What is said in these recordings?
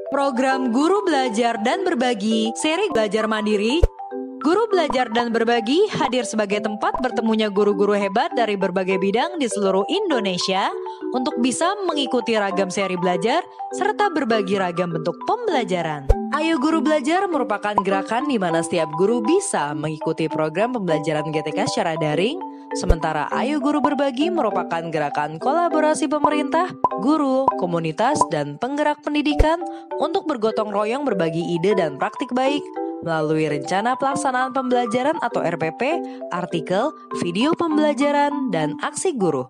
Program Guru Belajar dan Berbagi, seri belajar mandiri. Guru Belajar dan Berbagi hadir sebagai tempat bertemunya guru-guru hebat dari berbagai bidang di seluruh Indonesia untuk bisa mengikuti ragam seri belajar serta berbagi ragam bentuk pembelajaran. Ayo Guru Belajar merupakan gerakan di mana setiap guru bisa mengikuti program pembelajaran GTK secara daring, sementara Ayo Guru Berbagi merupakan gerakan kolaborasi pemerintah, guru, komunitas, dan penggerak pendidikan untuk bergotong royong berbagi ide dan praktik baik melalui rencana pelaksanaan pembelajaran atau RPP, artikel, video pembelajaran, dan aksi guru.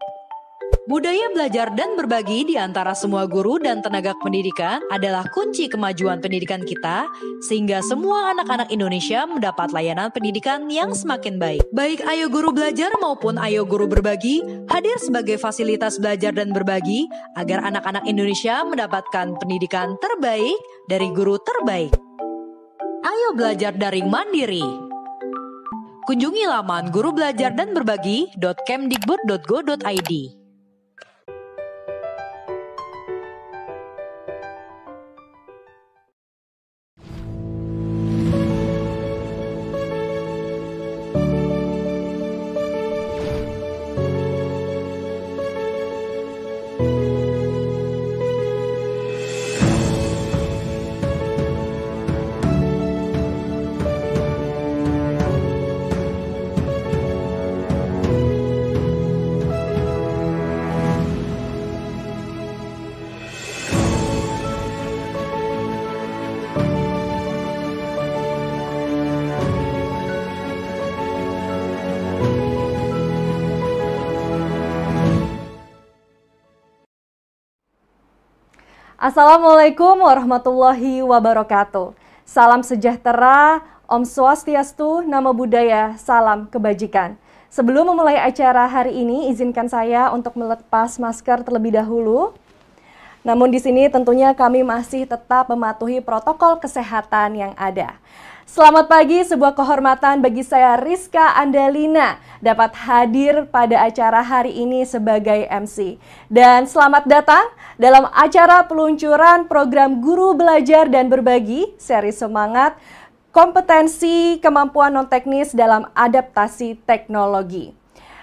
Budaya belajar dan berbagi di antara semua guru dan tenaga pendidikan adalah kunci kemajuan pendidikan kita, sehingga semua anak-anak Indonesia mendapat layanan pendidikan yang semakin baik. Baik Ayo Guru Belajar maupun Ayo Guru Berbagi hadir sebagai fasilitas belajar dan berbagi agar anak-anak Indonesia mendapatkan pendidikan terbaik dari guru terbaik. Ayo belajar daring mandiri. Kunjungi laman gurubelajardanberbagi.kemdikbud.go.id. Assalamualaikum warahmatullahi wabarakatuh. Salam sejahtera, Om Swastiastu, Namo Buddhaya, salam kebajikan. Sebelum memulai acara hari ini, izinkan saya untuk melepas masker terlebih dahulu. Namun di sini tentunya kami masih tetap mematuhi protokol kesehatan yang ada. Selamat pagi, sebuah kehormatan bagi saya Rizka Andalina dapat hadir pada acara hari ini sebagai MC. Dan selamat datang dalam acara peluncuran program Guru Belajar dan Berbagi, seri semangat, kompetensi, kemampuan non-teknis dalam adaptasi teknologi.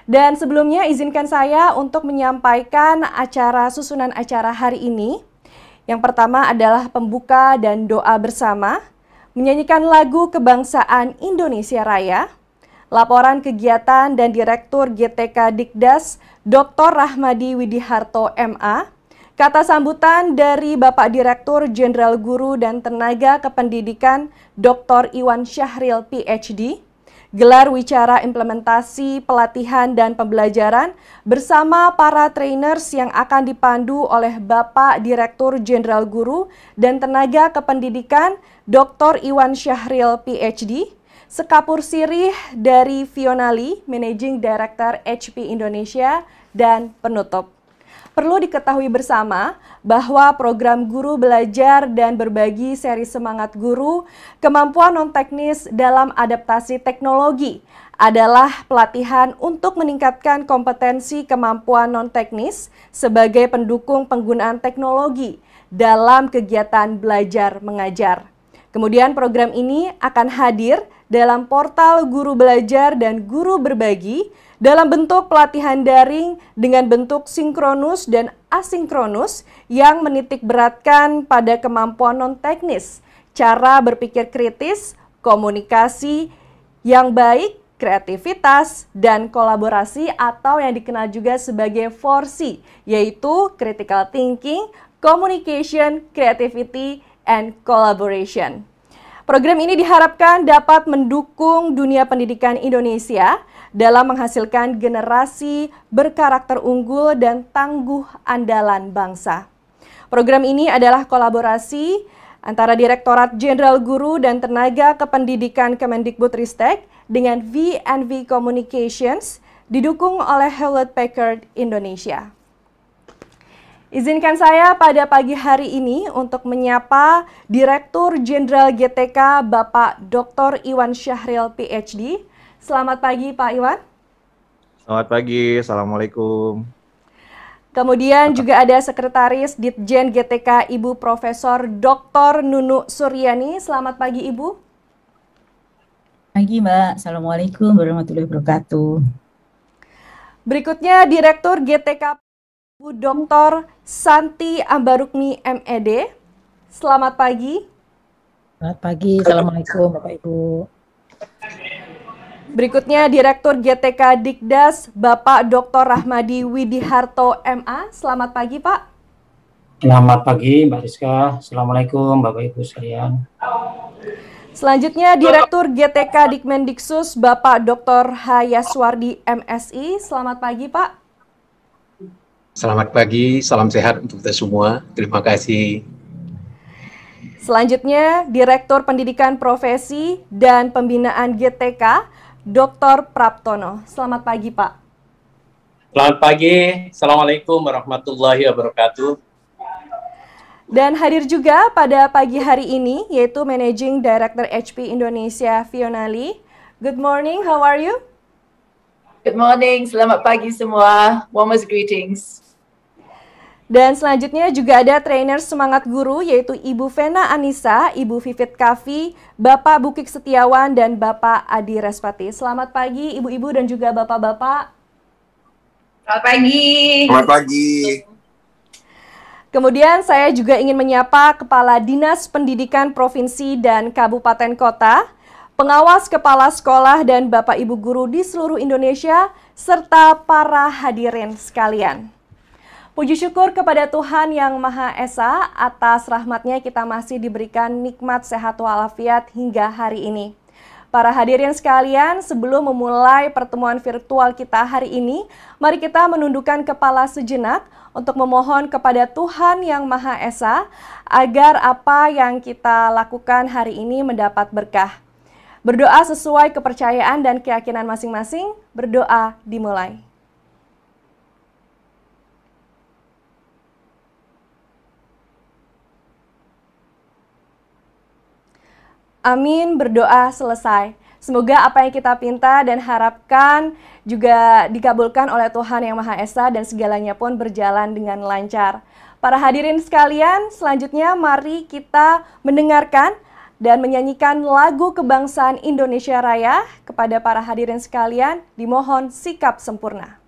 Dan sebelumnya izinkan saya untuk menyampaikan susunan acara hari ini. Yang pertama adalah pembuka dan doa bersama, menyanyikan lagu kebangsaan Indonesia Raya, laporan kegiatan dan Direktur GTK Dikdas Dr. Rahmadi Widiharto MA, kata sambutan dari Bapak Direktur Jenderal Guru dan Tenaga Kependidikan Dr. Iwan Syahril PhD, gelar wicara implementasi pelatihan dan pembelajaran bersama para trainers yang akan dipandu oleh Bapak Direktur Jenderal Guru dan Tenaga Kependidikan Dr. Iwan Syahril PhD, sekapur sirih dari Fionali, Managing Director HP Indonesia, dan penutup. Perlu diketahui bersama bahwa program Guru Belajar dan Berbagi seri Semangat Guru, kemampuan non-teknis dalam adaptasi teknologi adalah pelatihan untuk meningkatkan kompetensi kemampuan non-teknis sebagai pendukung penggunaan teknologi dalam kegiatan belajar mengajar. Kemudian program ini akan hadir dalam portal Guru Belajar dan Guru Berbagi dalam bentuk pelatihan daring dengan bentuk sinkronus dan asinkronus yang menitik beratkan pada kemampuan non-teknis, cara berpikir kritis, komunikasi yang baik, kreativitas, dan kolaborasi atau yang dikenal juga sebagai 4C, yaitu critical thinking, communication, creativity, and collaboration. Program ini diharapkan dapat mendukung dunia pendidikan Indonesia dalam menghasilkan generasi berkarakter unggul dan tangguh andalan bangsa. Program ini adalah kolaborasi antara Direktorat Jenderal Guru dan Tenaga Kependidikan Kemendikbudristek dengan V&V Communications, didukung oleh Hewlett Packard Indonesia. Izinkan saya pada pagi hari ini untuk menyapa Direktur Jenderal GTK Bapak Dr. Iwan Syahril PhD. Selamat pagi Pak Iwan. Selamat pagi, Assalamualaikum. Kemudian juga ada Sekretaris Ditjen GTK Ibu Profesor Dr. Nunu Suryani. Selamat pagi Ibu. Pagi Mbak, Assalamualaikum warahmatullahi wabarakatuh. Berikutnya Direktur GTK Ibu Dr. Santi Ambarukmi MED. Selamat pagi. Selamat pagi, Assalamualaikum Bapak Ibu. Berikutnya Direktur GTK Dikdas Bapak Dr. Rahmadi Widiharto MA. Selamat pagi Pak. Selamat pagi Mbak Rizka. Assalamualaikum Bapak Ibu sekalian. Selanjutnya Direktur GTK Dikmendiksus Bapak Dr. Hayaswardi MSI. Selamat pagi Pak. Selamat pagi, salam sehat untuk kita semua. Terima kasih. Selanjutnya Direktur Pendidikan Profesi dan Pembinaan GTK Dr. Praptono. Selamat pagi Pak. Selamat pagi, Assalamualaikum warahmatullahi wabarakatuh. Dan hadir juga pada pagi hari ini yaitu Managing Director HP Indonesia Fiona Lee. Good morning, how are you? Good morning, selamat pagi semua. Warmest greetings. Dan selanjutnya juga ada trainer semangat guru yaitu Ibu Vena Anissa, Ibu Vivit Kavi, Bapak Bukik Setiawan, dan Bapak Adi Respati. Selamat pagi Ibu-Ibu dan juga Bapak-Bapak. Selamat pagi. Selamat pagi. Kemudian saya juga ingin menyapa Kepala Dinas Pendidikan Provinsi dan Kabupaten Kota, pengawas kepala sekolah dan Bapak Ibu guru di seluruh Indonesia, serta para hadirin sekalian. Puji syukur kepada Tuhan Yang Maha Esa, atas rahmatnya kita masih diberikan nikmat sehat walafiat hingga hari ini. Para hadirin sekalian, sebelum memulai pertemuan virtual kita hari ini, mari kita menundukkan kepala sejenak untuk memohon kepada Tuhan Yang Maha Esa agar apa yang kita lakukan hari ini mendapat berkah. Berdoa sesuai kepercayaan dan keyakinan masing-masing, berdoa dimulai. Amin, berdoa selesai. Semoga apa yang kita pinta dan harapkan juga dikabulkan oleh Tuhan Yang Maha Esa dan segalanya pun berjalan dengan lancar. Para hadirin sekalian, selanjutnya mari kita mendengarkan dan menyanyikan lagu kebangsaan Indonesia Raya. Kepada para hadirin sekalian, dimohon sikap sempurna.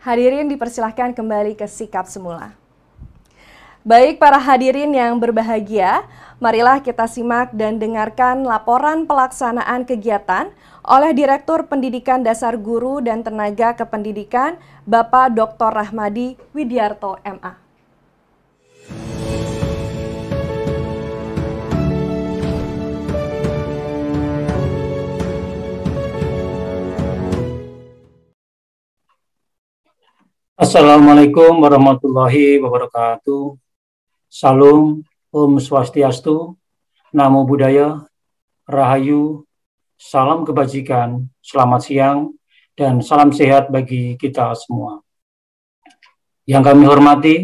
Hadirin dipersilahkan kembali ke sikap semula. Baik para hadirin yang berbahagia, marilah kita simak dan dengarkan laporan pelaksanaan kegiatan oleh Direktur Pendidikan Dasar Guru dan Tenaga Kependidikan Bapak Dr. Rahmadi Widiharto MA. Assalamualaikum warahmatullahi wabarakatuh. Salam, Om Swastiastu, Namo Buddhaya, Rahayu, salam kebajikan, selamat siang, dan salam sehat bagi kita semua. Yang kami hormati,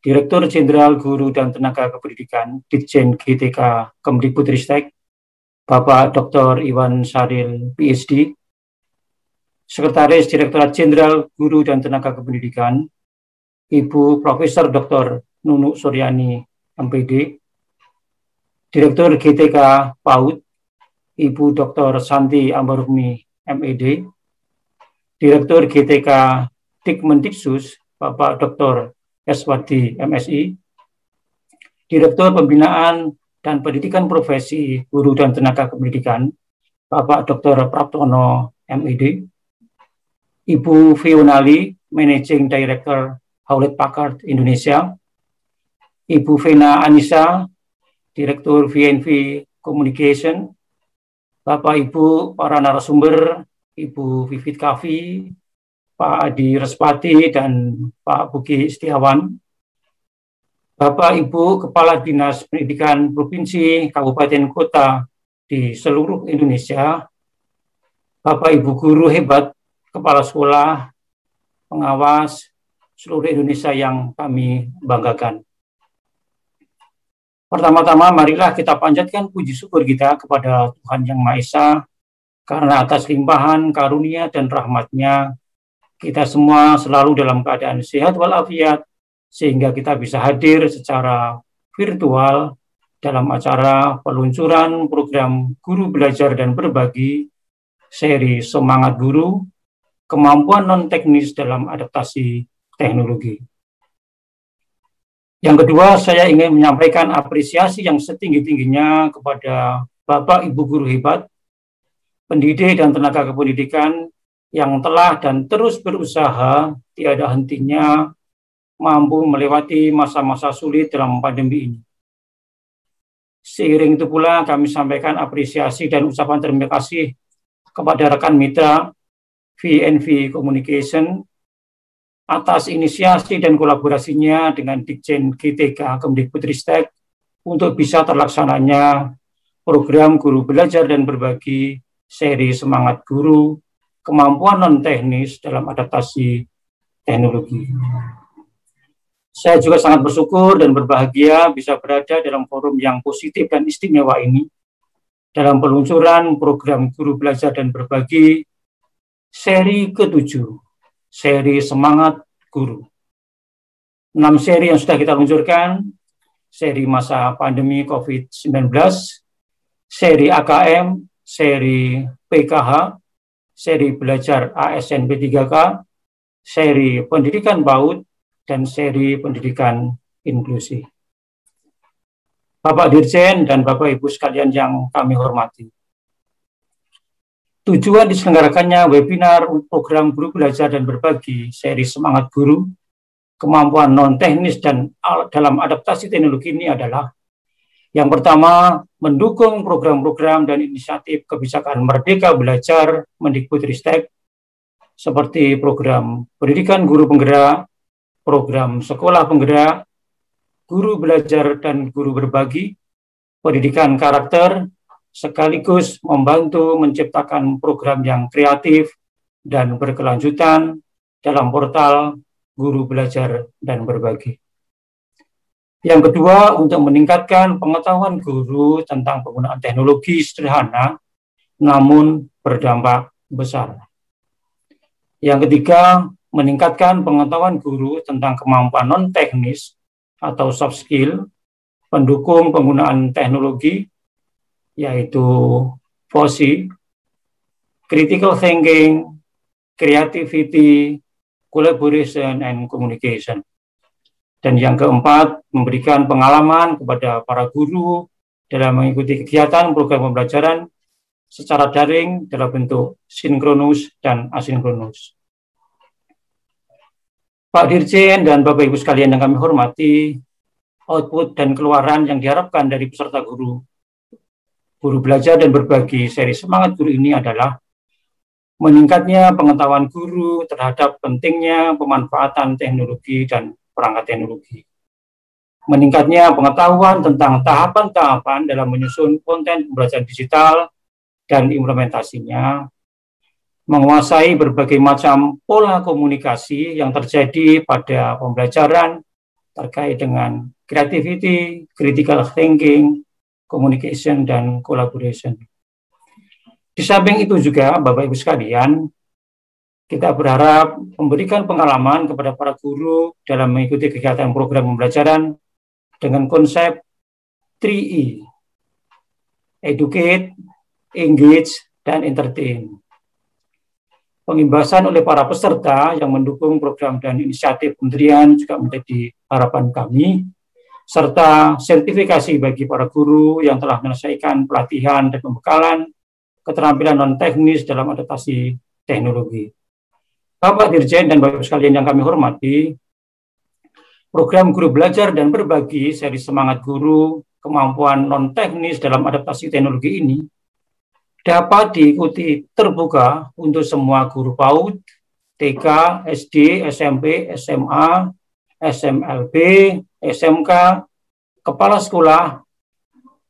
Direktur Jenderal Guru dan Tenaga Kependidikan, Ditjen GTK Kemdikbudristek, Bapak Dr. Iwan Syaril, PhD, Sekretaris Direktorat Jenderal Guru dan Tenaga Kependidikan, Ibu Profesor Dr. Nunuk Suryani, MPD, Direktur GTK PAUD, Ibu Dr. Santi Ambarukmi, MED, Direktur GTK Dikmendiksus, Bapak Dr. Eswadi, MSI, Direktur Pembinaan dan Pendidikan Profesi Guru dan Tenaga Kependidikan, Bapak Dr. Praptono, MED, Ibu Fionali, Managing Director Hewlett Packard Indonesia, Ibu Vena Anissa, Direktur VNV Communication, Bapak Ibu para narasumber, Ibu Vivit Kavi, Pak Adi Respati, dan Pak Buki Setiawan, Bapak Ibu Kepala Dinas Pendidikan Provinsi, Kabupaten, Kota di seluruh Indonesia, Bapak Ibu guru hebat, Kepala Sekolah, pengawas, seluruh Indonesia yang kami banggakan. Pertama-tama marilah kita panjatkan puji syukur kita kepada Tuhan Yang Maha Esa, karena atas limpahan karunia dan rahmat-Nya, kita semua selalu dalam keadaan sehat walafiat, sehingga kita bisa hadir secara virtual dalam acara peluncuran program Guru Belajar dan Berbagi, seri Semangat Guru, Kemampuan non-teknis dalam adaptasi teknologi. Yang kedua, saya ingin menyampaikan apresiasi yang setinggi-tingginya kepada Bapak Ibu guru hebat, pendidik dan tenaga kependidikan yang telah dan terus berusaha tiada hentinya mampu melewati masa-masa sulit dalam pandemi ini. Seiring itu pula kami sampaikan apresiasi dan ucapan terima kasih kepada rekan mitra VNV Communication atas inisiasi dan kolaborasinya dengan Ditjen GTK Kemdikbudristek untuk bisa terlaksananya program Guru Belajar dan Berbagi seri Semangat Guru, Kemampuan non-teknis dalam adaptasi teknologi. Saya juga sangat bersyukur dan berbahagia bisa berada dalam forum yang positif dan istimewa ini dalam peluncuran program Guru Belajar dan Berbagi seri ke-7, seri Semangat Guru. 6 seri yang sudah kita luncurkan, seri masa pandemi COVID-19, seri AKM, seri PKH, seri Belajar ASN P3K, seri Pendidikan PAUD, dan seri Pendidikan Inklusi. Bapak Dirjen dan Bapak Ibu sekalian yang kami hormati, tujuan diselenggarakannya webinar program Guru Belajar dan Berbagi seri Semangat Guru, Kemampuan non-teknis dan dalam adaptasi teknologi ini adalah yang pertama, mendukung program-program dan inisiatif kebijakan Merdeka Belajar Mendikbudristek seperti program Pendidikan Guru Penggerak, program Sekolah Penggerak, Guru Belajar dan Guru Berbagi, Pendidikan Karakter, sekaligus membantu menciptakan program yang kreatif dan berkelanjutan dalam portal Guru Belajar dan Berbagi. Yang kedua, untuk meningkatkan pengetahuan guru tentang penggunaan teknologi sederhana, namun berdampak besar. Yang ketiga, meningkatkan pengetahuan guru tentang kemampuan non-teknis atau soft skill, pendukung penggunaan teknologi, yaitu FOSI, critical thinking, creativity, collaboration, and communication. Dan yang keempat, memberikan pengalaman kepada para guru dalam mengikuti kegiatan program pembelajaran secara daring dalam bentuk sinkronus dan asinkronus. Pak Dirjen dan Bapak Ibu sekalian yang kami hormati, output dan keluaran yang diharapkan dari peserta Guru Belajar dan Berbagi seri Semangat Guru ini adalah meningkatnya pengetahuan guru terhadap pentingnya pemanfaatan teknologi dan perangkat teknologi, meningkatnya pengetahuan tentang tahapan-tahapan dalam menyusun konten pembelajaran digital dan implementasinya, menguasai berbagai macam pola komunikasi yang terjadi pada pembelajaran terkait dengan creativity, critical thinking, communication, dan collaboration. Di samping itu juga, Bapak Ibu sekalian, kita berharap memberikan pengalaman kepada para guru dalam mengikuti kegiatan program pembelajaran dengan konsep 3E, educate, engage, dan entertain. Pengimbasan oleh para peserta yang mendukung program dan inisiatif kementerian juga menjadi harapan kami, serta sertifikasi bagi para guru yang telah menyelesaikan pelatihan dan pembekalan keterampilan non-teknis dalam adaptasi teknologi. Bapak Dirjen dan Bapak sekalian yang kami hormati, program Guru Belajar dan Berbagi seri Semangat Guru Kemampuan Non-Teknis dalam Adaptasi Teknologi ini dapat diikuti terbuka untuk semua guru PAUD, TK, SD, SMP, SMA, SMLB, SMK, kepala sekolah,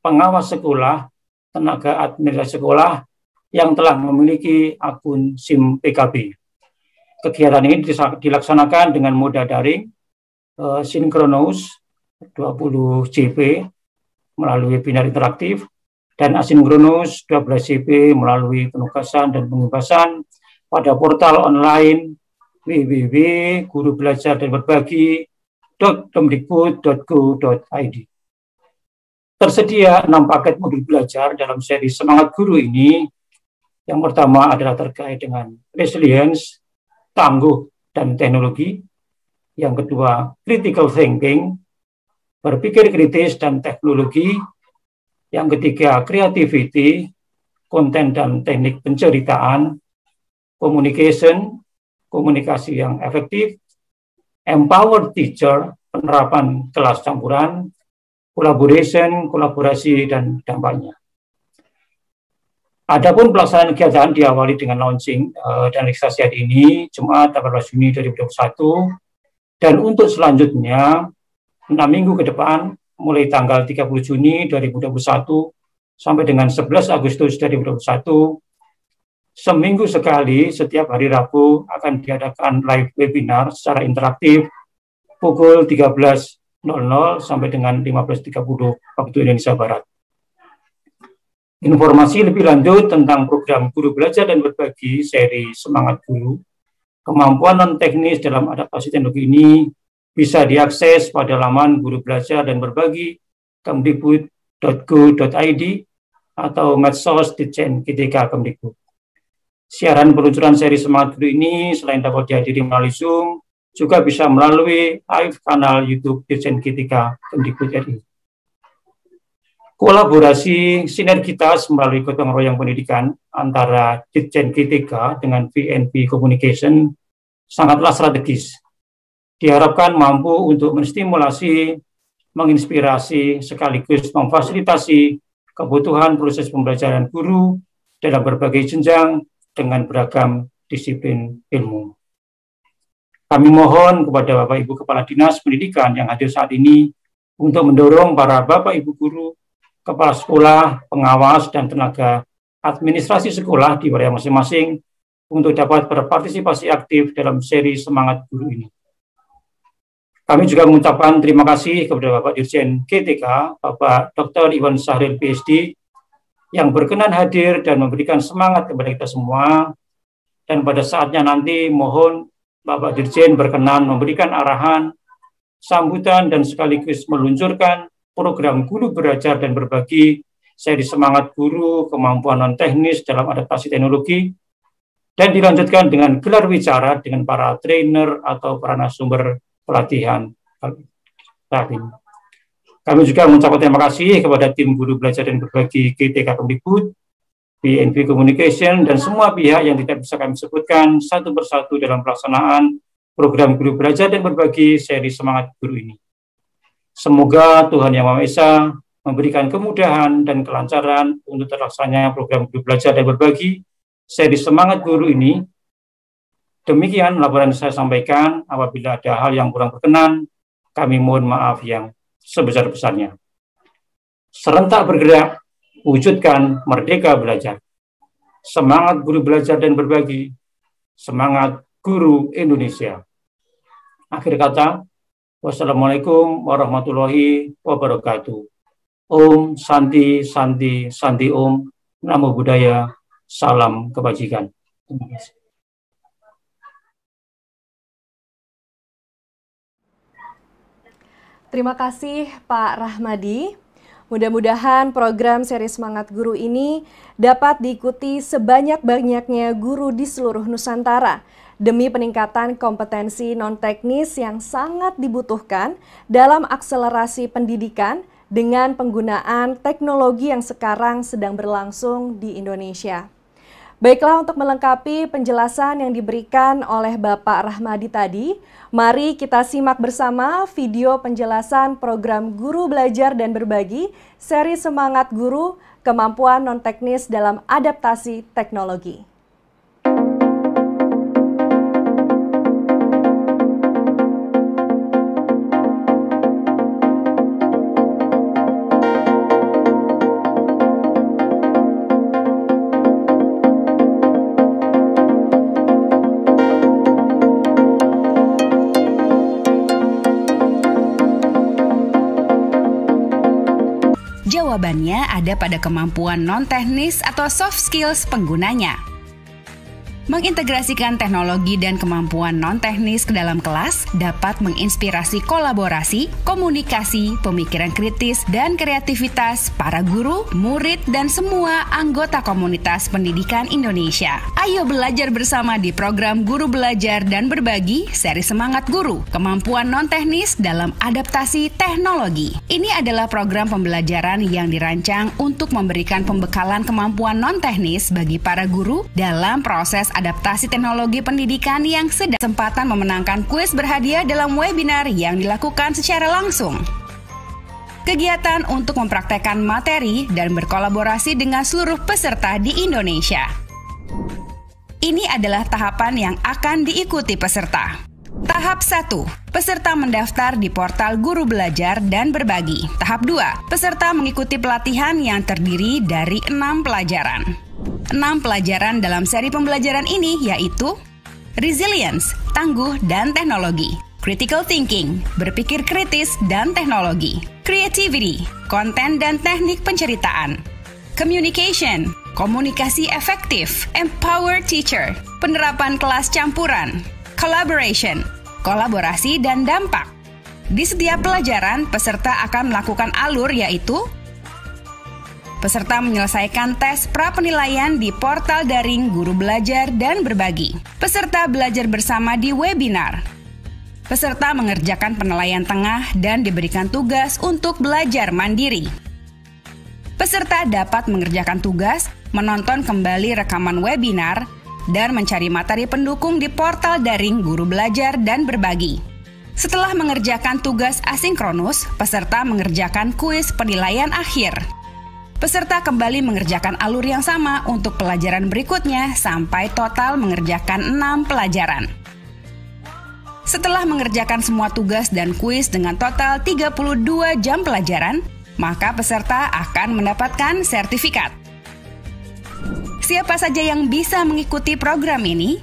pengawas sekolah, tenaga administrasi sekolah yang telah memiliki akun SIM PKB. Kegiatan ini dilaksanakan dengan moda daring, sinkronus 20 JP melalui webinar interaktif, dan asinkronus 12 JP melalui penugasan dan pengubasan pada portal online www.gurubelajardanberbagi.kemdikbud.go.id. Tersedia 6 paket modul belajar dalam seri Semangat Guru ini. Yang pertama adalah terkait dengan resilience, tangguh, dan teknologi. Yang kedua, critical thinking, berpikir kritis dan teknologi. Yang ketiga, creativity, konten dan teknik penceritaan, communication, komunikasi yang efektif, empowered teacher, penerapan kelas campuran, collaboration, kolaborasi, dan dampaknya. Adapun pelaksanaan kegiatan diawali dengan launching dan registrasi hari ini, Jumat 18 Juni 2021, dan untuk selanjutnya, 6 minggu ke depan, mulai tanggal 30 Juni 2021 sampai dengan 11 Agustus 2021, seminggu sekali setiap hari Rabu akan diadakan live webinar secara interaktif pukul 13.00 sampai dengan 15.30 waktu Indonesia Barat. Informasi lebih lanjut tentang program Guru Belajar dan Berbagi seri Semangat Guru, kemampuan non-teknis dalam adaptasi teknologi ini bisa diakses pada laman Guru Belajar dan Berbagi kemdikbud.go.id atau medsos Ditjen GTK Kemdikbud. Siaran peluncuran seri Semangat Guru ini selain dapat dihadiri melalui Zoom, juga bisa melalui live kanal YouTube Ditjen GTK Kemdikbud RI. Kolaborasi sinergitas melalui gotong royong pendidikan antara Ditjen GTK dengan VNV Communication sangatlah strategis. Diharapkan mampu untuk menstimulasi, menginspirasi, sekaligus memfasilitasi kebutuhan proses pembelajaran guru dalam berbagai jenjang dengan beragam disiplin ilmu. Kami mohon kepada Bapak Ibu Kepala Dinas Pendidikan yang hadir saat ini untuk mendorong para Bapak Ibu Guru, Kepala Sekolah, Pengawas, dan tenaga administrasi sekolah di wilayah masing-masing untuk dapat berpartisipasi aktif dalam seri Semangat Guru ini. Kami juga mengucapkan terima kasih kepada Bapak Dirjen GTK, Bapak Dr. Iwan Sahril PhD, yang berkenan hadir dan memberikan semangat kepada kita semua. Dan pada saatnya nanti mohon Bapak Dirjen berkenan memberikan arahan, sambutan, dan sekaligus meluncurkan program Guru Belajar dan Berbagi seri Semangat Guru Kemampuan Non-Teknis dalam Adaptasi Teknologi, dan dilanjutkan dengan gelar wicara dengan para trainer atau para narasumber pelatihan saat ini. Kami juga mengucapkan terima kasih kepada tim Guru Belajar dan Berbagi GTK Kemdikbud, VNV Communication, dan semua pihak yang tidak bisa kami sebutkan satu persatu dalam pelaksanaan program Guru Belajar dan Berbagi seri Semangat Guru ini. Semoga Tuhan Yang Maha Esa memberikan kemudahan dan kelancaran untuk terlaksananya program Guru Belajar dan Berbagi seri semangat guru ini. Demikian laporan saya sampaikan. Apabila ada hal yang kurang berkenan, kami mohon maaf yang sebesar-besarnya. Serentak bergerak, wujudkan merdeka belajar. Semangat guru belajar dan berbagi. Semangat guru Indonesia. Akhir kata, wassalamualaikum warahmatullahi wabarakatuh. Om Santi Santi Santi Om. Namo Buddhaya. Salam kebajikan. Terima kasih. Terima kasih Pak Rahmadi. Mudah-mudahan program seri Semangat Guru ini dapat diikuti sebanyak-banyaknya guru di seluruh Nusantara demi peningkatan kompetensi non-teknis yang sangat dibutuhkan dalam akselerasi pendidikan dengan penggunaan teknologi yang sekarang sedang berlangsung di Indonesia. Baiklah, untuk melengkapi penjelasan yang diberikan oleh Bapak Rahmadi tadi, mari kita simak bersama video penjelasan program Guru Belajar dan Berbagi, seri Semangat Guru, Kemampuan Non-Teknis dalam Adaptasi Teknologi. Jawabannya ada pada kemampuan non-teknis atau soft skills penggunanya. Mengintegrasikan teknologi dan kemampuan non-teknis ke dalam kelas dapat menginspirasi kolaborasi, komunikasi, pemikiran kritis, dan kreativitas para guru, murid, dan semua anggota komunitas pendidikan Indonesia. Ayo belajar bersama di program Guru Belajar dan Berbagi, seri Semangat Guru, Kemampuan Non-Teknis dalam Adaptasi Teknologi. Ini adalah program pembelajaran yang dirancang untuk memberikan pembekalan kemampuan non-teknis bagi para guru dalam proses adaptasi teknologi pendidikan yang sedang kesempatan memenangkan kuis berhadiah dalam webinar yang dilakukan secara langsung. Kegiatan untuk mempraktekkan materi dan berkolaborasi dengan seluruh peserta di Indonesia. Ini adalah tahapan yang akan diikuti peserta. Tahap 1. Peserta mendaftar di portal Guru Belajar dan Berbagi. Tahap 2. Peserta mengikuti pelatihan yang terdiri dari 6 pelajaran. 6 pelajaran dalam seri pembelajaran ini yaitu Resilience, tangguh dan teknologi, Critical Thinking, berpikir kritis dan teknologi, Creativity, konten dan teknik penceritaan, Communication, komunikasi efektif, Empower Teacher, penerapan kelas campuran, Collaboration, kolaborasi dan dampak. Di setiap pelajaran, peserta akan melakukan alur yaitu peserta menyelesaikan tes pra-penilaian di portal daring Guru Belajar dan Berbagi. Peserta belajar bersama di webinar. Peserta mengerjakan penilaian tengah dan diberikan tugas untuk belajar mandiri. Peserta dapat mengerjakan tugas, menonton kembali rekaman webinar, dan mencari materi pendukung di portal daring Guru Belajar dan Berbagi. Setelah mengerjakan tugas asinkronus, peserta mengerjakan kuis penilaian akhir. Peserta kembali mengerjakan alur yang sama untuk pelajaran berikutnya sampai total mengerjakan 6 pelajaran. Setelah mengerjakan semua tugas dan kuis dengan total 32 jam pelajaran, maka peserta akan mendapatkan sertifikat. Siapa saja yang bisa mengikuti program ini?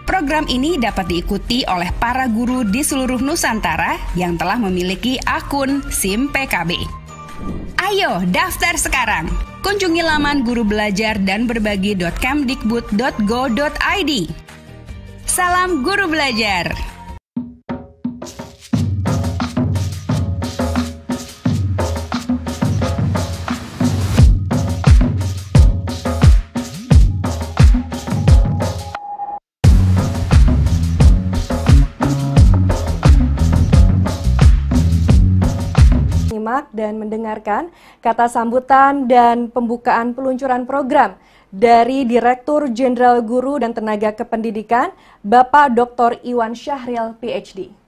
Program ini dapat diikuti oleh para guru di seluruh Nusantara yang telah memiliki akun SIM PKB. Ayo daftar sekarang. Kunjungi laman Guru Belajar dan Berbagi.kemdikbud.go.id. Salam Guru Belajar. Dan mendengarkan kata sambutan dan pembukaan peluncuran program dari Direktur Jenderal Guru dan Tenaga Kependidikan, Bapak Dr. Iwan Syahril, PhD.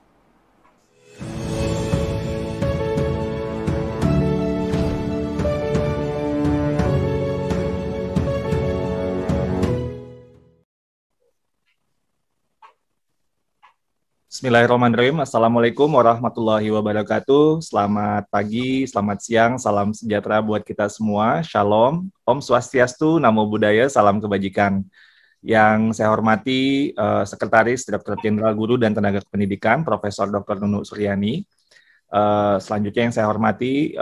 Bismillahirrahmanirrahim. Assalamualaikum warahmatullahi wabarakatuh. Selamat pagi, selamat siang, salam sejahtera buat kita semua. Shalom, Om Swastiastu, Namo Buddhaya, salam kebajikan. Yang saya hormati Sekretaris Direktur Jenderal Guru dan Tenaga Pendidikan, Profesor Dr. Nunu Suryani. Selanjutnya yang saya hormati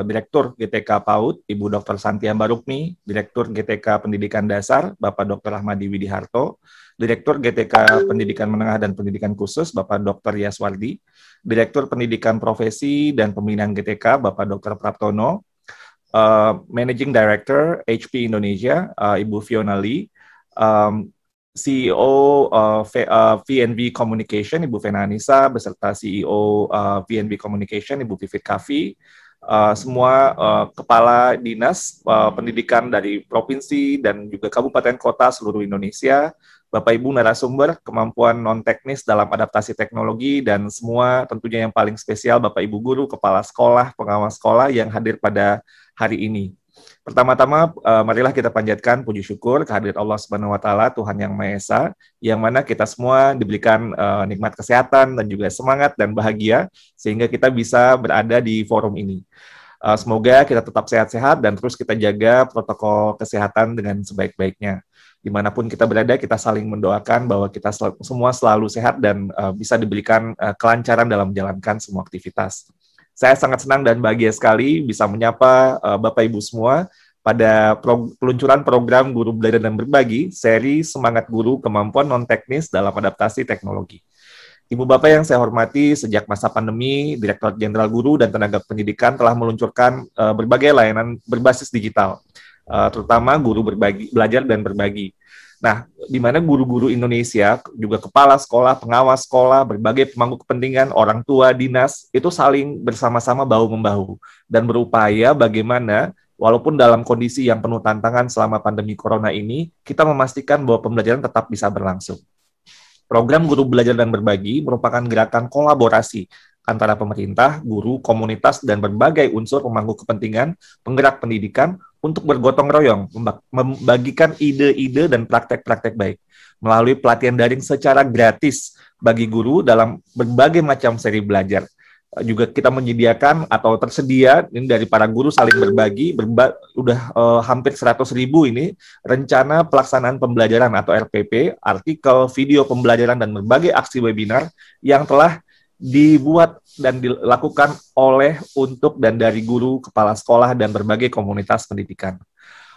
Direktur GTK PAUD, Ibu Dr. Santia Barukmi, Direktur GTK Pendidikan Dasar, Bapak Dr. Rahmadi Widiharto, Direktur GTK Pendidikan Menengah dan Pendidikan Khusus, Bapak Dr. Yaswardi, Direktur Pendidikan Profesi dan Pembinaan GTK, Bapak Dr. Praptono, Managing Director HP Indonesia, Ibu Fiona Lee, CEO VNV Communication, Ibu Vena Anissa, beserta CEO VNV Communication, Ibu Vivit Kavi, semua kepala dinas pendidikan dari provinsi dan juga kabupaten kota seluruh Indonesia, Bapak Ibu narasumber, kemampuan non-teknis dalam adaptasi teknologi, dan semua tentunya yang paling spesial Bapak Ibu guru, kepala sekolah, pengawas sekolah yang hadir pada hari ini. Pertama-tama, marilah kita panjatkan puji syukur kehadirat Allah Subhanahu wa Ta'ala, Tuhan Yang Maha Esa, yang mana kita semua diberikan nikmat kesehatan dan juga semangat dan bahagia, sehingga kita bisa berada di forum ini. Semoga kita tetap sehat-sehat dan terus kita jaga protokol kesehatan dengan sebaik-baiknya. Dimanapun kita berada, kita saling mendoakan bahwa kita semua selalu sehat dan bisa diberikan kelancaran dalam menjalankan semua aktivitas. Saya sangat senang dan bahagia sekali bisa menyapa Bapak Ibu semua pada peluncuran program Guru Belajar dan Berbagi, seri Semangat Guru Kemampuan Non-Teknis dalam Adaptasi Teknologi. Ibu Bapak yang saya hormati, sejak masa pandemi, Direktur Jenderal Guru dan Tenaga Pendidikan telah meluncurkan berbagai layanan berbasis digital, terutama guru belajar dan berbagi. Nah, di mana guru-guru Indonesia, juga kepala sekolah, pengawas sekolah, berbagai pemangku kepentingan, orang tua, dinas, itu saling bersama-sama bahu-membahu dan berupaya bagaimana, walaupun dalam kondisi yang penuh tantangan selama pandemi corona ini, kita memastikan bahwa pembelajaran tetap bisa berlangsung. Program Guru Belajar dan Berbagi merupakan gerakan kolaborasi antara pemerintah, guru, komunitas, dan berbagai unsur pemangku kepentingan, penggerak pendidikan, untuk bergotong royong, membagikan ide-ide dan praktek-praktek baik, melalui pelatihan daring secara gratis bagi guru dalam berbagai macam seri belajar. Juga kita menyediakan atau tersedia ini dari para guru saling berbagi, hampir 100.000 ini rencana pelaksanaan pembelajaran atau RPP, artikel, video pembelajaran, dan berbagai aksi webinar yang telah dibuat dan dilakukan oleh, untuk, dan dari guru, kepala sekolah, dan berbagai komunitas pendidikan.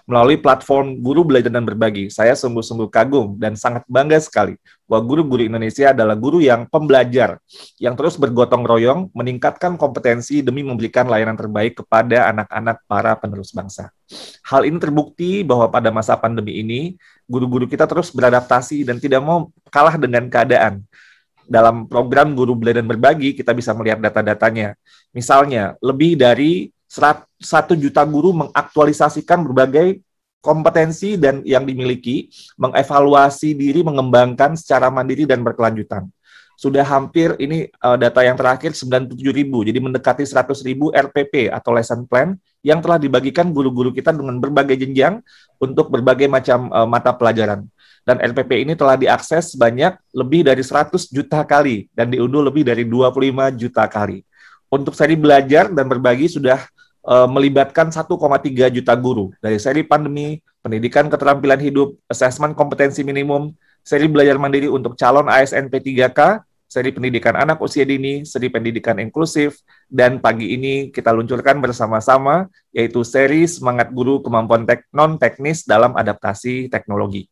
Melalui platform Guru Belajar dan Berbagi, saya sungguh-sungguh kagum dan sangat bangga sekali bahwa guru-guru Indonesia adalah guru yang pembelajar, yang terus bergotong royong, meningkatkan kompetensi demi memberikan layanan terbaik kepada anak-anak para penerus bangsa. Hal ini terbukti bahwa pada masa pandemi ini, guru-guru kita terus beradaptasi dan tidak mau kalah dengan keadaan. Dalam program Guru Belajar dan Berbagi, kita bisa melihat data-datanya. Misalnya, lebih dari 1 juta guru mengaktualisasikan berbagai kompetensi dan yang dimiliki, mengevaluasi diri, mengembangkan secara mandiri dan berkelanjutan. Sudah hampir, ini data yang terakhir, 97.000, jadi mendekati 100.000 RPP atau lesson plan yang telah dibagikan guru-guru kita dengan berbagai jenjang untuk berbagai macam mata pelajaran. Dan RPP ini telah diakses sebanyak lebih dari 100 juta kali dan diunduh lebih dari 25 juta kali. Untuk seri belajar dan berbagi sudah melibatkan 1,3 juta guru dari seri pandemi, pendidikan keterampilan hidup, asesmen kompetensi minimum, seri belajar mandiri untuk calon ASN P3K, seri pendidikan anak usia dini, seri pendidikan inklusif, dan pagi ini kita luncurkan bersama-sama yaitu seri Semangat Guru Kemampuan Non-Teknis dalam Adaptasi Teknologi.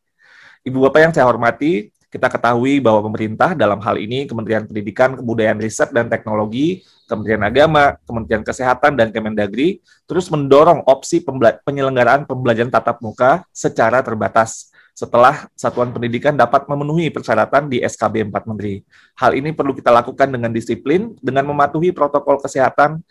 Ibu Bapak yang saya hormati, kita ketahui bahwa pemerintah dalam hal ini Kementerian Pendidikan, Kebudayaan, Riset, dan Teknologi, Kementerian Agama, Kementerian Kesehatan, dan Kemendagri terus mendorong opsi penyelenggaraan pembelajaran tatap muka secara terbatas setelah satuan pendidikan dapat memenuhi persyaratan di SKB 4 Menteri. Hal ini perlu kita lakukan dengan disiplin, dengan mematuhi protokol kesehatan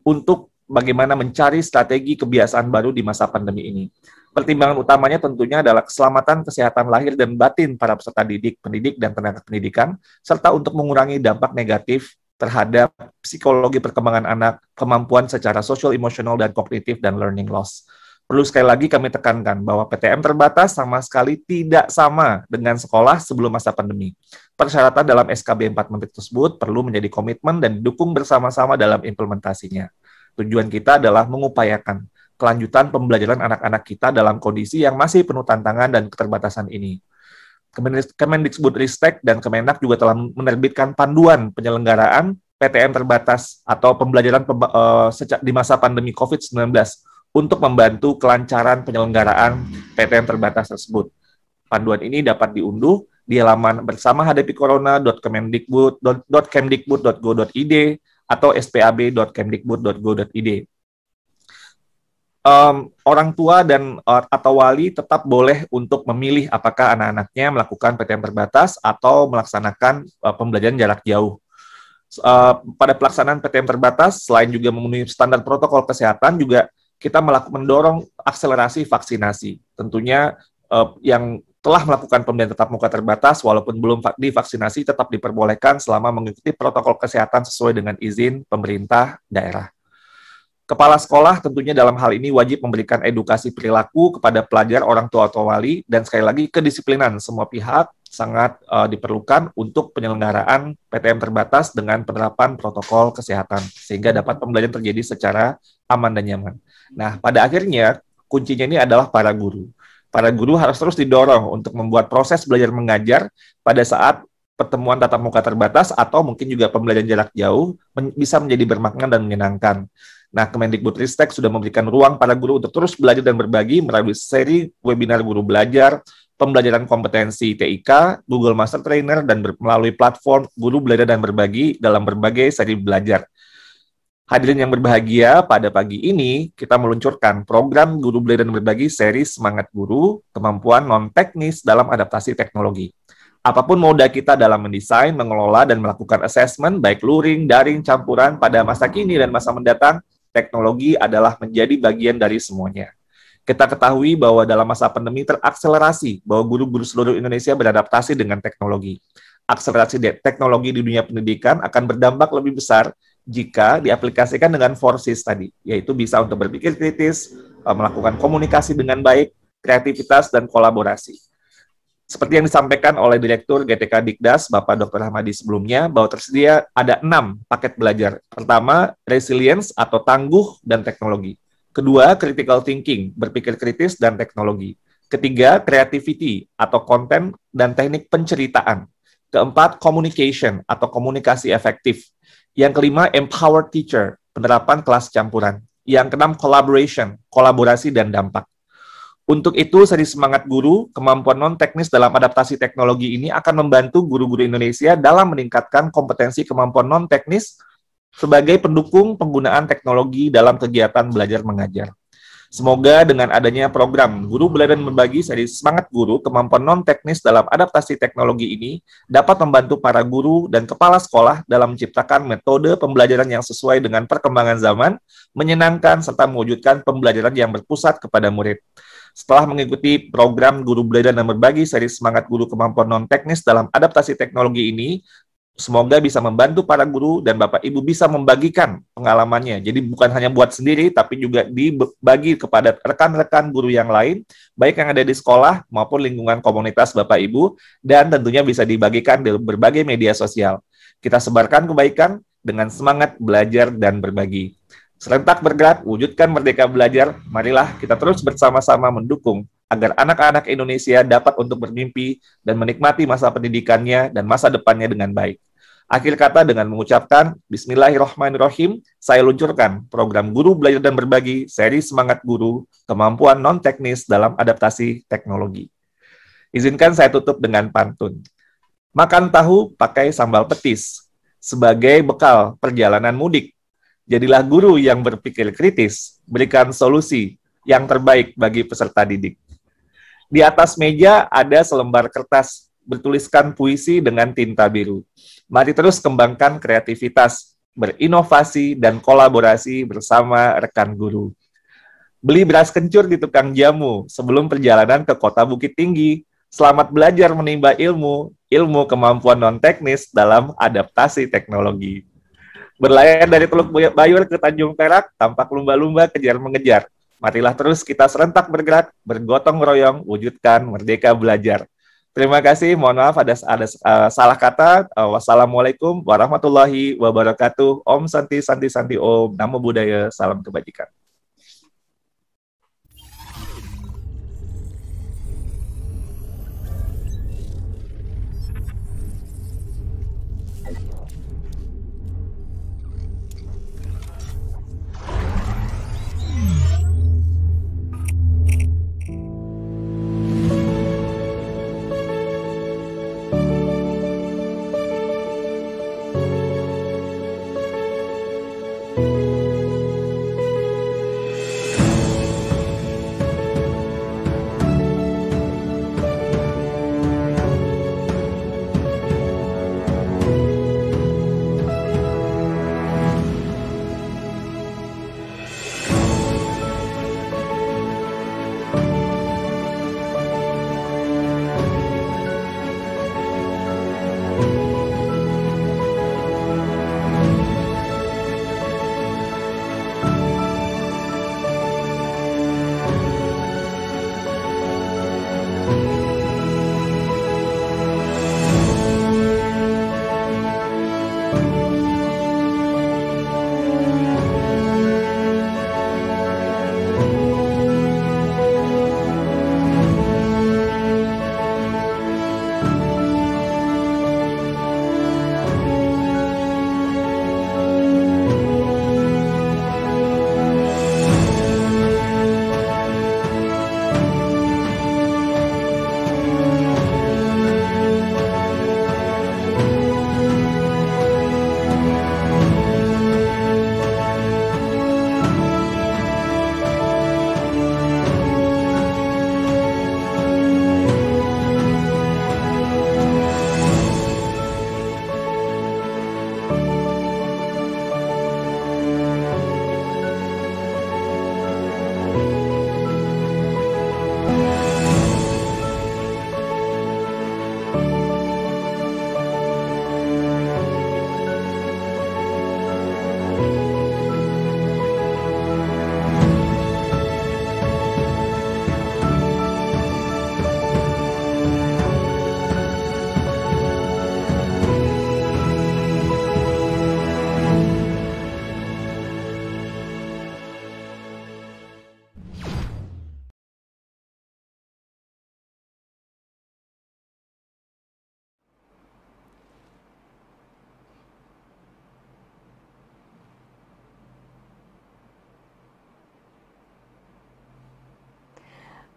untuk bagaimana mencari strategi kebiasaan baru di masa pandemi ini. Pertimbangan utamanya tentunya adalah keselamatan kesehatan lahir dan batin para peserta didik, pendidik, dan tenaga pendidikan, serta untuk mengurangi dampak negatif terhadap psikologi perkembangan anak, kemampuan secara sosial, emosional, dan kognitif, dan learning loss. Perlu sekali lagi kami tekankan bahwa PTM terbatas sama sekali tidak sama dengan sekolah sebelum masa pandemi. persyaratan dalam SKB 4 Menteri tersebut perlu menjadi komitmen dan didukung bersama-sama dalam implementasinya. Tujuan kita adalah mengupayakan kelanjutan pembelajaran anak-anak kita dalam kondisi yang masih penuh tantangan dan keterbatasan ini. Kemendikbudristek dan Kemenak juga telah menerbitkan panduan penyelenggaraan PTM terbatas atau pembelajaran di masa pandemi COVID-19 untuk membantu kelancaran penyelenggaraan PTM terbatas tersebut. Panduan ini dapat diunduh di halaman bersama hadapiccorona.kemdikbud.go.id atau spab.kemdikbud.go.id. Orang tua dan atau wali tetap boleh untuk memilih apakah anak-anaknya melakukan PTM terbatas atau melaksanakan pembelajaran jarak jauh. Pada pelaksanaan PTM terbatas, selain juga memenuhi standar protokol kesehatan, juga kita mendorong akselerasi vaksinasi. Tentunya yang telah melakukan pembelajaran tatap muka terbatas, walaupun belum divaksinasi, tetap diperbolehkan selama mengikuti protokol kesehatan sesuai dengan izin pemerintah daerah. Kepala sekolah tentunya dalam hal ini wajib memberikan edukasi perilaku kepada pelajar, orang tua atau wali, dan sekali lagi kedisiplinan semua pihak sangat diperlukan untuk penyelenggaraan PTM terbatas dengan penerapan protokol kesehatan, sehingga dapat pembelajaran terjadi secara aman dan nyaman. Nah, pada akhirnya kuncinya ini adalah para guru. Para guru harus terus didorong untuk membuat proses belajar mengajar pada saat pertemuan tatap muka terbatas atau mungkin juga pembelajaran jarak jauh bisa menjadi bermakna dan menyenangkan. Nah, Kemendikbudristek sudah memberikan ruang para guru untuk terus belajar dan berbagi melalui seri webinar guru belajar, pembelajaran kompetensi TIK, Google Master Trainer, dan melalui platform guru belajar dan berbagi dalam berbagai seri belajar. Hadirin yang berbahagia, pada pagi ini kita meluncurkan program Guru Belajar dan Berbagi seri Semangat Guru, Kemampuan Non-Teknis dalam Adaptasi Teknologi. Apapun moda kita dalam mendesain, mengelola, dan melakukan assessment, baik luring, daring, campuran, pada masa kini dan masa mendatang, teknologi adalah menjadi bagian dari semuanya. Kita ketahui bahwa dalam masa pandemi terakselerasi bahwa guru-guru seluruh Indonesia beradaptasi dengan teknologi. Akselerasi teknologi di dunia pendidikan akan berdampak lebih besar jika diaplikasikan dengan 4Cs tadi, yaitu bisa untuk berpikir kritis, melakukan komunikasi dengan baik, kreativitas, dan kolaborasi. Seperti yang disampaikan oleh Direktur GTK Dikdas, Bapak Dr. Hamadi sebelumnya, bahwa tersedia ada 6 paket belajar. Pertama, resilience atau tangguh dan teknologi. Kedua, critical thinking, berpikir kritis dan teknologi. Ketiga, creativity atau konten dan teknik penceritaan. Keempat, communication atau komunikasi efektif. Yang kelima, empowered teacher, penerapan kelas campuran. Yang keenam, collaboration, kolaborasi dan dampak. Untuk itu, seri Semangat Guru, Kemampuan Non-Teknis dalam Adaptasi Teknologi ini akan membantu guru-guru Indonesia dalam meningkatkan kompetensi kemampuan non-teknis sebagai pendukung penggunaan teknologi dalam kegiatan belajar mengajar. Semoga dengan adanya program Guru Belajar dan Berbagi seri Semangat Guru, Kemampuan Non-Teknis dalam Adaptasi Teknologi ini dapat membantu para guru dan kepala sekolah dalam menciptakan metode pembelajaran yang sesuai dengan perkembangan zaman, menyenangkan, serta mewujudkan pembelajaran yang berpusat kepada murid. Setelah mengikuti program Guru Belajar dan Berbagi seri Semangat Guru, Kemampuan Non-Teknis dalam Adaptasi Teknologi ini, semoga bisa membantu para guru dan Bapak Ibu bisa membagikan pengalamannya. Jadi bukan hanya buat sendiri, tapi juga dibagi kepada rekan-rekan guru yang lain, baik yang ada di sekolah maupun lingkungan komunitas Bapak Ibu, dan tentunya bisa dibagikan di berbagai media sosial. Kita sebarkan kebaikan dengan semangat belajar dan berbagi. Serentak bergerak, wujudkan merdeka belajar, marilah kita terus bersama-sama mendukung agar anak-anak Indonesia dapat untuk bermimpi dan menikmati masa pendidikannya dan masa depannya dengan baik. Akhir kata dengan mengucapkan Bismillahirrahmanirrahim, saya luncurkan program Guru Belajar dan Berbagi, seri Semangat Guru, Kemampuan Non-Teknis dalam Adaptasi Teknologi. Izinkan saya tutup dengan pantun. Makan tahu pakai sambal petis, sebagai bekal perjalanan mudik. Jadilah guru yang berpikir kritis, berikan solusi yang terbaik bagi peserta didik. Di atas meja ada selembar kertas bertuliskan puisi dengan tinta biru. Mari terus kembangkan kreativitas, berinovasi, dan kolaborasi bersama rekan guru. Beli beras kencur di tukang jamu sebelum perjalanan ke kota Bukit Tinggi. Selamat belajar menimba ilmu, ilmu kemampuan non-teknis dalam adaptasi teknologi. Berlayar dari Teluk Bayur ke Tanjung Perak, tampak lumba-lumba kejar mengejar. Marilah terus kita serentak bergerak, bergotong royong, wujudkan merdeka belajar. Terima kasih, mohon maaf ada salah kata. Wassalamualaikum warahmatullahi wabarakatuh. Om Santi Santi Santi Om. Namo Buddhaya, salam kebajikan.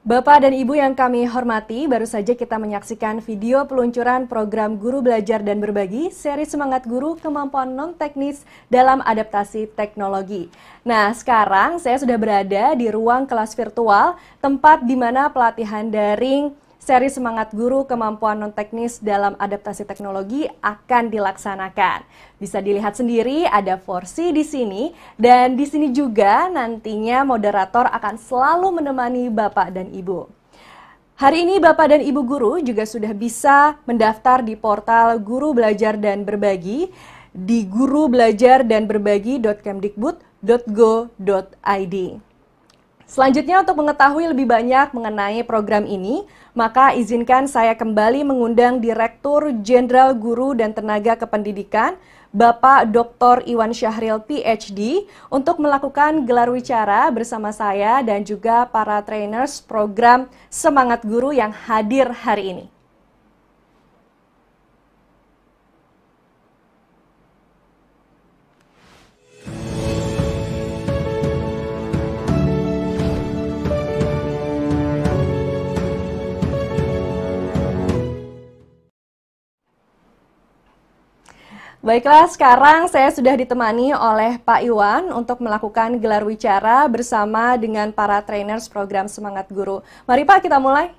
Bapak dan Ibu yang kami hormati, baru saja kita menyaksikan video peluncuran program Guru Belajar dan Berbagi, seri Semangat Guru Kemampuan Non-Teknis dalam Adaptasi Teknologi. Nah, sekarang saya sudah berada di ruang kelas virtual, tempat di mana pelatihan daring seri Semangat Guru Kemampuan Non-Teknis dalam Adaptasi Teknologi akan dilaksanakan. Bisa dilihat sendiri ada Forsi di sini, dan di sini juga nantinya moderator akan selalu menemani Bapak dan Ibu. Hari ini Bapak dan Ibu guru juga sudah bisa mendaftar di portal Guru Belajar dan Berbagi di gurubelajar.berbagi.kemdikbud.go.id. Selanjutnya, untuk mengetahui lebih banyak mengenai program ini, maka izinkan saya kembali mengundang Direktur Jenderal Guru dan Tenaga Kependidikan, Bapak Dr. Iwan Syahril PhD, untuk melakukan gelar wicara bersama saya dan juga para trainers program Semangat Guru yang hadir hari ini. Baiklah, sekarang saya sudah ditemani oleh Pak Iwan untuk melakukan gelar wicara bersama dengan para trainers program Semangat Guru. Mari Pak, kita mulai.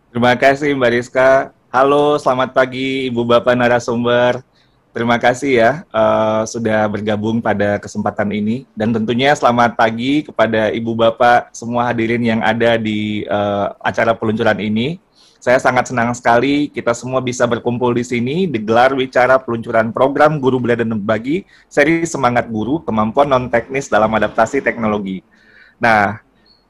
Terima kasih Mbak Rizka. Halo, selamat pagi Ibu Bapak narasumber. Terima kasih ya sudah bergabung pada kesempatan ini. Dan tentunya selamat pagi kepada Ibu Bapak semua hadirin yang ada di acara peluncuran ini. Saya sangat senang sekali kita semua bisa berkumpul di sini di gelar wicara peluncuran program Guru Belajar dan Berbagi, seri Semangat Guru Kemampuan Non-Teknis dalam Adaptasi Teknologi. Nah,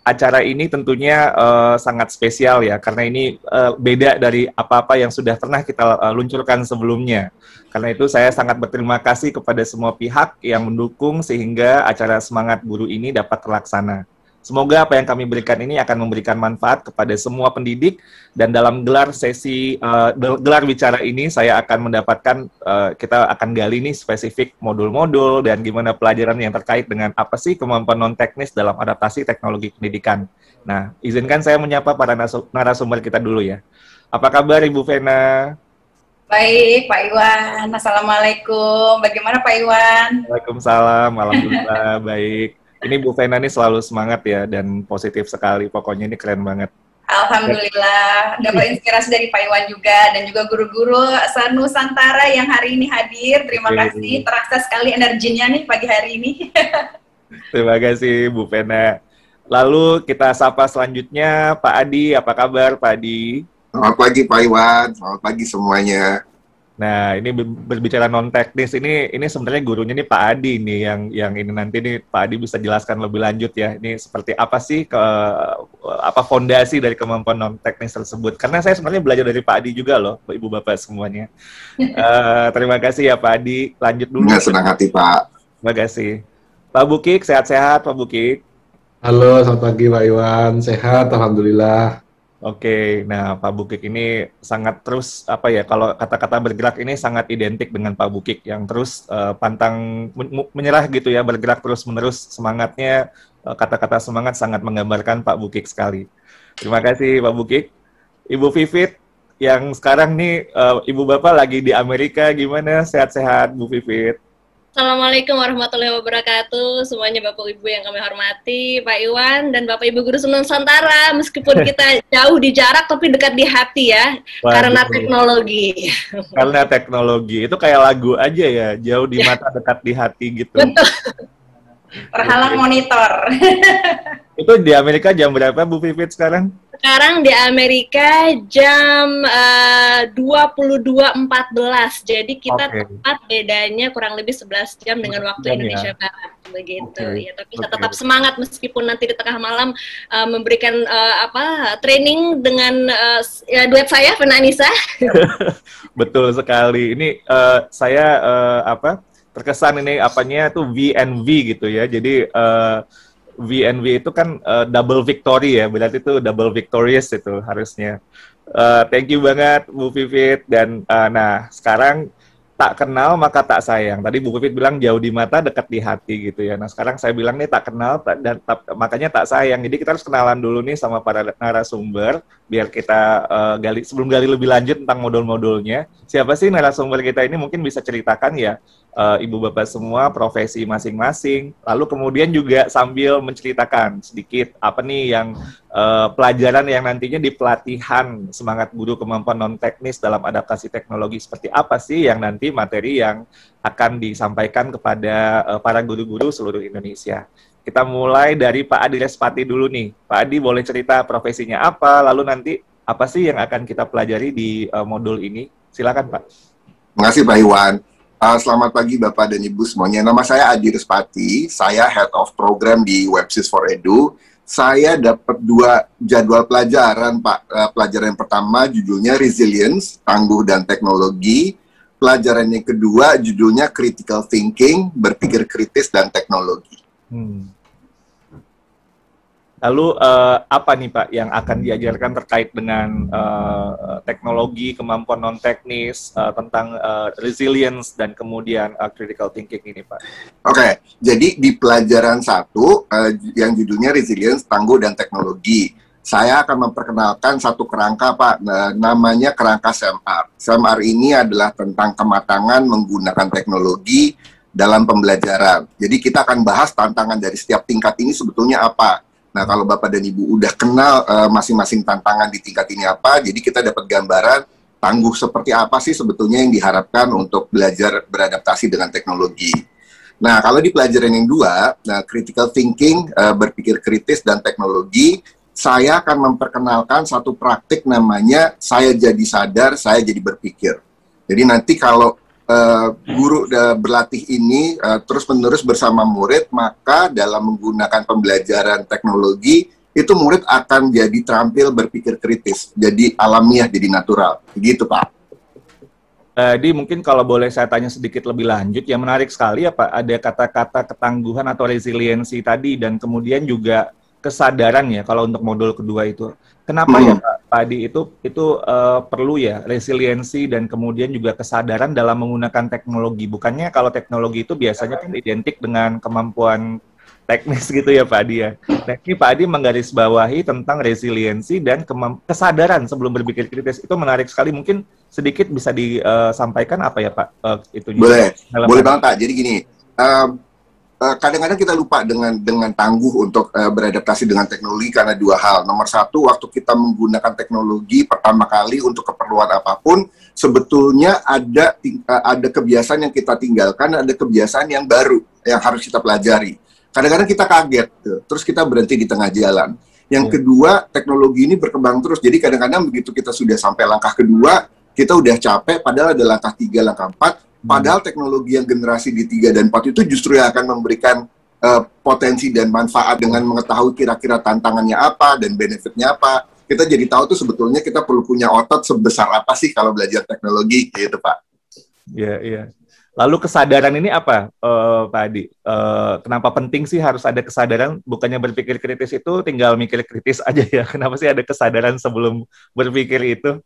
acara ini tentunya sangat spesial ya, karena ini beda dari apa-apa yang sudah pernah kita luncurkan sebelumnya. Karena itu saya sangat berterima kasih kepada semua pihak yang mendukung sehingga acara Semangat Guru ini dapat terlaksana. Semoga apa yang kami berikan ini akan memberikan manfaat kepada semua pendidik, dan dalam gelar sesi gelar bicara ini saya akan mendapatkan, kita akan gali nih spesifik modul-modul dan gimana pelajaran yang terkait dengan apa sih kemampuan non-teknis dalam adaptasi teknologi pendidikan. Nah, izinkan saya menyapa para narasumber kita dulu ya. Apa kabar Ibu Vena? Baik, Pak Iwan. Assalamualaikum. Bagaimana Pak Iwan? Waalaikumsalam. Alhamdulillah baik. Ini Bu Vena ini selalu semangat ya dan positif sekali. Pokoknya ini keren banget. Alhamdulillah. Dapat inspirasi dari Pak Iwan juga dan juga guru-guru Nusantara yang hari ini hadir. Terima kasih. Terasa sekali energinya nih pagi hari ini. Terima kasih Bu Vena. Lalu kita sapa selanjutnya Pak Adi. Apa kabar Pak Adi? Selamat pagi Pak Iwan. Selamat pagi semuanya. Nah, ini berbicara non teknis, ini sebenarnya gurunya nih Pak Adi nih yang ini nanti nih Pak Adi bisa jelaskan lebih lanjut ya. Ini seperti apa sih apa fondasi dari kemampuan non teknis tersebut? Karena saya sebenarnya belajar dari Pak Adi juga loh, Ibu Bapak semuanya. Terima kasih ya Pak Adi. Lanjut dulu. Senang hati Pak. Terima kasih. Pak Bukik, sehat-sehat Pak Bukik. Halo, selamat pagi Pak Iwan. Sehat, alhamdulillah. Oke, nah Pak Bukik ini sangat terus apa ya, kalau kata-kata bergerak ini sangat identik dengan Pak Bukik yang terus pantang menyerah gitu ya, bergerak terus-menerus, semangatnya, kata-kata semangat sangat menggambarkan Pak Bukik sekali. Terima kasih Pak Bukik. Ibu Vivit yang sekarang nih Ibu Bapak lagi di Amerika, gimana? Sehat-sehat Bu Vivit? Assalamualaikum warahmatullahi wabarakatuh. Semuanya Bapak Ibu yang kami hormati, Pak Iwan dan Bapak Ibu Guru Nusantara. Meskipun kita jauh di jarak tapi dekat di hati ya. Waduh. Karena teknologi. Karena teknologi. Itu kayak lagu aja ya, jauh di mata dekat di hati gitu. Terhalang monitor. Itu di Amerika jam berapa Bu Vivit sekarang? Sekarang di Amerika jam 22.14. Jadi kita tepat bedanya kurang lebih 11 jam dengan waktu Indonesia Barat. Begitu ya, tapi tetap semangat meskipun nanti di tengah malam memberikan training dengan duet saya Vena Anissa. Betul sekali. Ini saya terkesan ini apanya tuh VNV gitu ya. Jadi VNV itu kan double victory ya, berarti itu double victorious itu harusnya. Thank you banget Bu Vivit. Dan nah sekarang tak kenal maka tak sayang. Tadi Bu Vivit bilang jauh di mata dekat di hati gitu ya. Nah sekarang saya bilang nih tak kenal makanya tak sayang. Jadi kita harus kenalan dulu nih sama para narasumber biar kita sebelum gali lebih lanjut tentang modul-modulnya. Siapa sih narasumber kita ini, mungkin bisa ceritakan ya Ibu Bapak semua profesi masing-masing, lalu kemudian juga sambil menceritakan sedikit apa nih yang pelajaran yang nantinya di pelatihan Semangat Guru Kemampuan Non-Teknis dalam Adaptasi Teknologi, seperti apa sih yang nanti materi yang akan disampaikan kepada para guru-guru seluruh Indonesia. Kita mulai dari Pak Adi Respati dulu nih. Pak Adi boleh cerita profesinya apa, lalu nanti apa sih yang akan kita pelajari di modul ini? Silakan Pak. Terima kasih Pak Iwan. Selamat pagi Bapak dan Ibu semuanya. Nama saya Adi Respati, saya Head of Program di Websys for Edu. Saya dapat 2 jadwal pelajaran, Pak. Pelajaran yang pertama judulnya Resilience, Tangguh dan Teknologi. Pelajaran yang kedua judulnya Critical Thinking, Berpikir Kritis dan Teknologi. Lalu apa nih Pak yang akan diajarkan terkait dengan teknologi, kemampuan non-teknis, tentang resilience dan kemudian critical thinking ini Pak? Oke, jadi di pelajaran 1 yang judulnya Resilience, Tangguh dan Teknologi, saya akan memperkenalkan satu kerangka Pak, namanya kerangka SAMR. SAMR ini adalah tentang kematangan menggunakan teknologi dalam pembelajaran. Jadi kita akan bahas tantangan dari setiap tingkat ini sebetulnya apa. Nah, kalau Bapak dan Ibu udah kenal masing-masing tantangan di tingkat ini apa, jadi kita dapat gambaran tangguh seperti apa sih sebetulnya yang diharapkan untuk belajar beradaptasi dengan teknologi. Nah, kalau di pelajaran yang 2, critical thinking, berpikir kritis dan teknologi, saya akan memperkenalkan satu praktik namanya saya jadi sadar, saya jadi berpikir. Jadi nanti kalau guru berlatih ini terus-menerus bersama murid, maka dalam menggunakan pembelajaran teknologi itu murid akan jadi terampil berpikir kritis, jadi alamiah, jadi natural. Gitu, Pak. Jadi mungkin kalau boleh saya tanya sedikit lebih lanjut, yang menarik sekali ya Pak, ada kata-kata ketangguhan atau resiliensi tadi, dan kemudian juga kesadaran ya kalau untuk modul kedua itu. Kenapa ya Pak Adi itu perlu ya resiliensi dan kemudian juga kesadaran dalam menggunakan teknologi? Bukannya kalau teknologi itu biasanya kan identik dengan kemampuan teknis gitu ya Pak Adi ya. Nah ini Pak Adi menggarisbawahi tentang resiliensi dan kesadaran sebelum berpikir kritis. Itu menarik sekali. Mungkin sedikit bisa disampaikan apa ya Pak? Itu boleh banget Pak. Jadi gini, kadang-kadang kita lupa dengan tangguh untuk beradaptasi dengan teknologi karena dua hal. Nomor satu, waktu kita menggunakan teknologi pertama kali untuk keperluan apapun, sebetulnya ada kebiasaan yang kita tinggalkan, ada kebiasaan yang baru yang harus kita pelajari. Kadang-kadang kita kaget, terus kita berhenti di tengah jalan. Yang kedua, teknologi ini berkembang terus. Jadi kadang-kadang begitu kita sudah sampai langkah kedua, kita udah capek, padahal ada langkah 3, langkah 4. Padahal teknologi yang generasi di 3 dan 4 itu justru yang akan memberikan potensi dan manfaat dengan mengetahui kira-kira tantangannya apa dan benefitnya apa. Kita jadi tahu tuh sebetulnya kita perlu punya otot sebesar apa sih kalau belajar teknologi, gitu Pak. Iya, iya. Lalu kesadaran ini apa, Pak Adi? Kenapa penting sih harus ada kesadaran? Bukannya berpikir kritis itu tinggal mikir kritis aja ya? Kenapa sih ada kesadaran sebelum berpikir itu?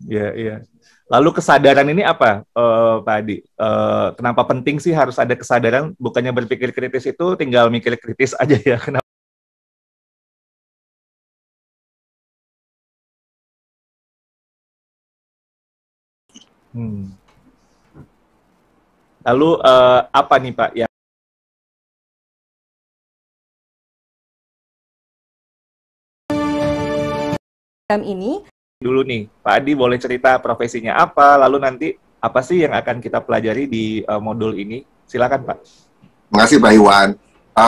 Iya, iya. Lalu kesadaran ini apa, Pak Adi? Kenapa penting sih harus ada kesadaran? Bukannya berpikir kritis itu tinggal mikir kritis aja ya? Kenapa? Lalu apa nih Pak yang ini dulu nih, Pak Adi boleh cerita profesinya apa, lalu nanti apa sih yang akan kita pelajari di modul ini? Silakan Pak. Terima kasih Pak Iwan.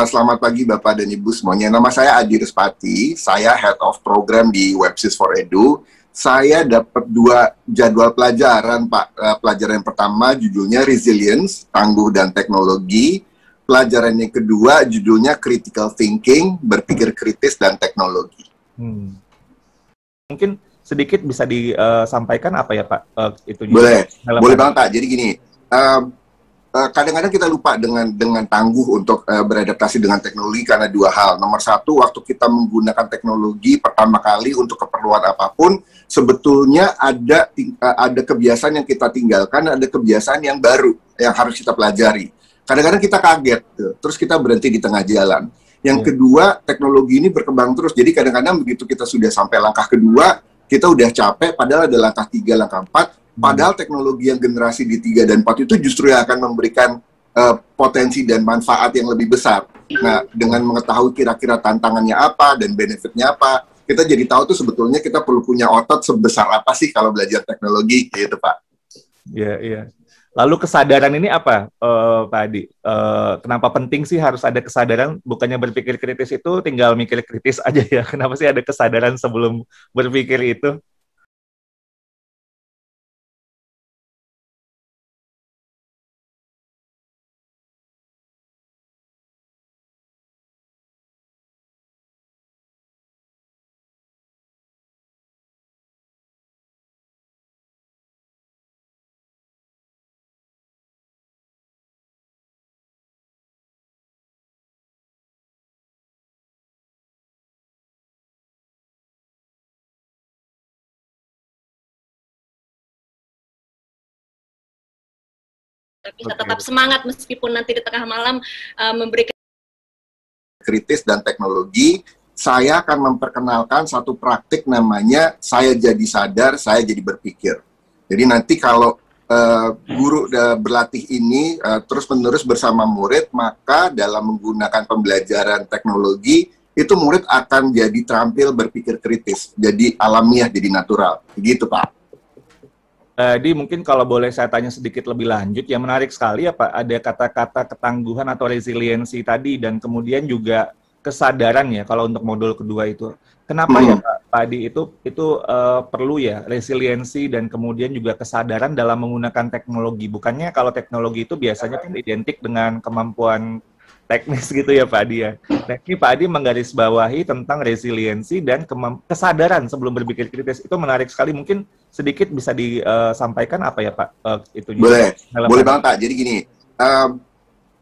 Selamat pagi Bapak dan Ibu semuanya. Nama saya Adi Respati, saya Head of Program di Websis for Edu. Saya dapat 2 jadwal pelajaran Pak. Pelajaran yang pertama judulnya Resilience, Tangguh dan Teknologi. Pelajaran yang kedua judulnya Critical Thinking, Berpikir Kritis dan Teknologi. Mungkin sedikit bisa disampaikan apa ya Pak? Itu boleh banget Pak. Jadi gini, kadang-kadang kita lupa dengan tangguh untuk beradaptasi dengan teknologi karena dua hal. Nomor satu, waktu kita menggunakan teknologi pertama kali untuk keperluan apapun, sebetulnya ada kebiasaan yang kita tinggalkan, ada kebiasaan yang baru yang harus kita pelajari. Kadang-kadang kita kaget, terus kita berhenti di tengah jalan. Yang kedua, teknologi ini berkembang terus. Jadi kadang-kadang begitu kita sudah sampai langkah kedua, kita udah capek, padahal ada langkah 3, langkah 4. Padahal teknologi yang generasi di 3 dan 4 itu justru yang akan memberikan potensi dan manfaat yang lebih besar. Nah, dengan mengetahui kira-kira tantangannya apa dan benefitnya apa, kita jadi tahu tuh sebetulnya kita perlu punya otot sebesar apa sih kalau belajar teknologi, gitu Pak. Iya, iya. Lalu kesadaran ini apa, Pak Adi? Kenapa penting sih harus ada kesadaran? Bukannya berpikir kritis itu tinggal mikir kritis aja ya? Kenapa sih ada kesadaran sebelum berpikir itu? kita bisa tetap semangat meskipun nanti di tengah malam memberikan kritis dan teknologi. Saya akan memperkenalkan satu praktik namanya saya jadi sadar, saya jadi berpikir. Jadi nanti kalau guru berlatih ini terus-menerus bersama murid, maka dalam menggunakan pembelajaran teknologi, itu murid akan jadi terampil berpikir kritis, jadi alamiah, jadi natural. Begitu, Pak. Jadi mungkin kalau boleh saya tanya sedikit lebih lanjut, yang menarik sekali ya Pak, ada kata-kata ketangguhan atau resiliensi tadi, dan kemudian juga kesadaran ya kalau untuk modul kedua itu. Kenapa ya Pak Adi itu perlu ya resiliensi dan kemudian juga kesadaran dalam menggunakan teknologi? Bukannya kalau teknologi itu biasanya kan identik dengan kemampuan teknis gitu ya Pak Adi ya. Nah, ini Pak Adi menggarisbawahi tentang resiliensi dan kesadaran sebelum berpikir kritis. Itu menarik sekali. Mungkin sedikit bisa disampaikan apa ya Pak? Itu boleh banget Pak. Jadi gini,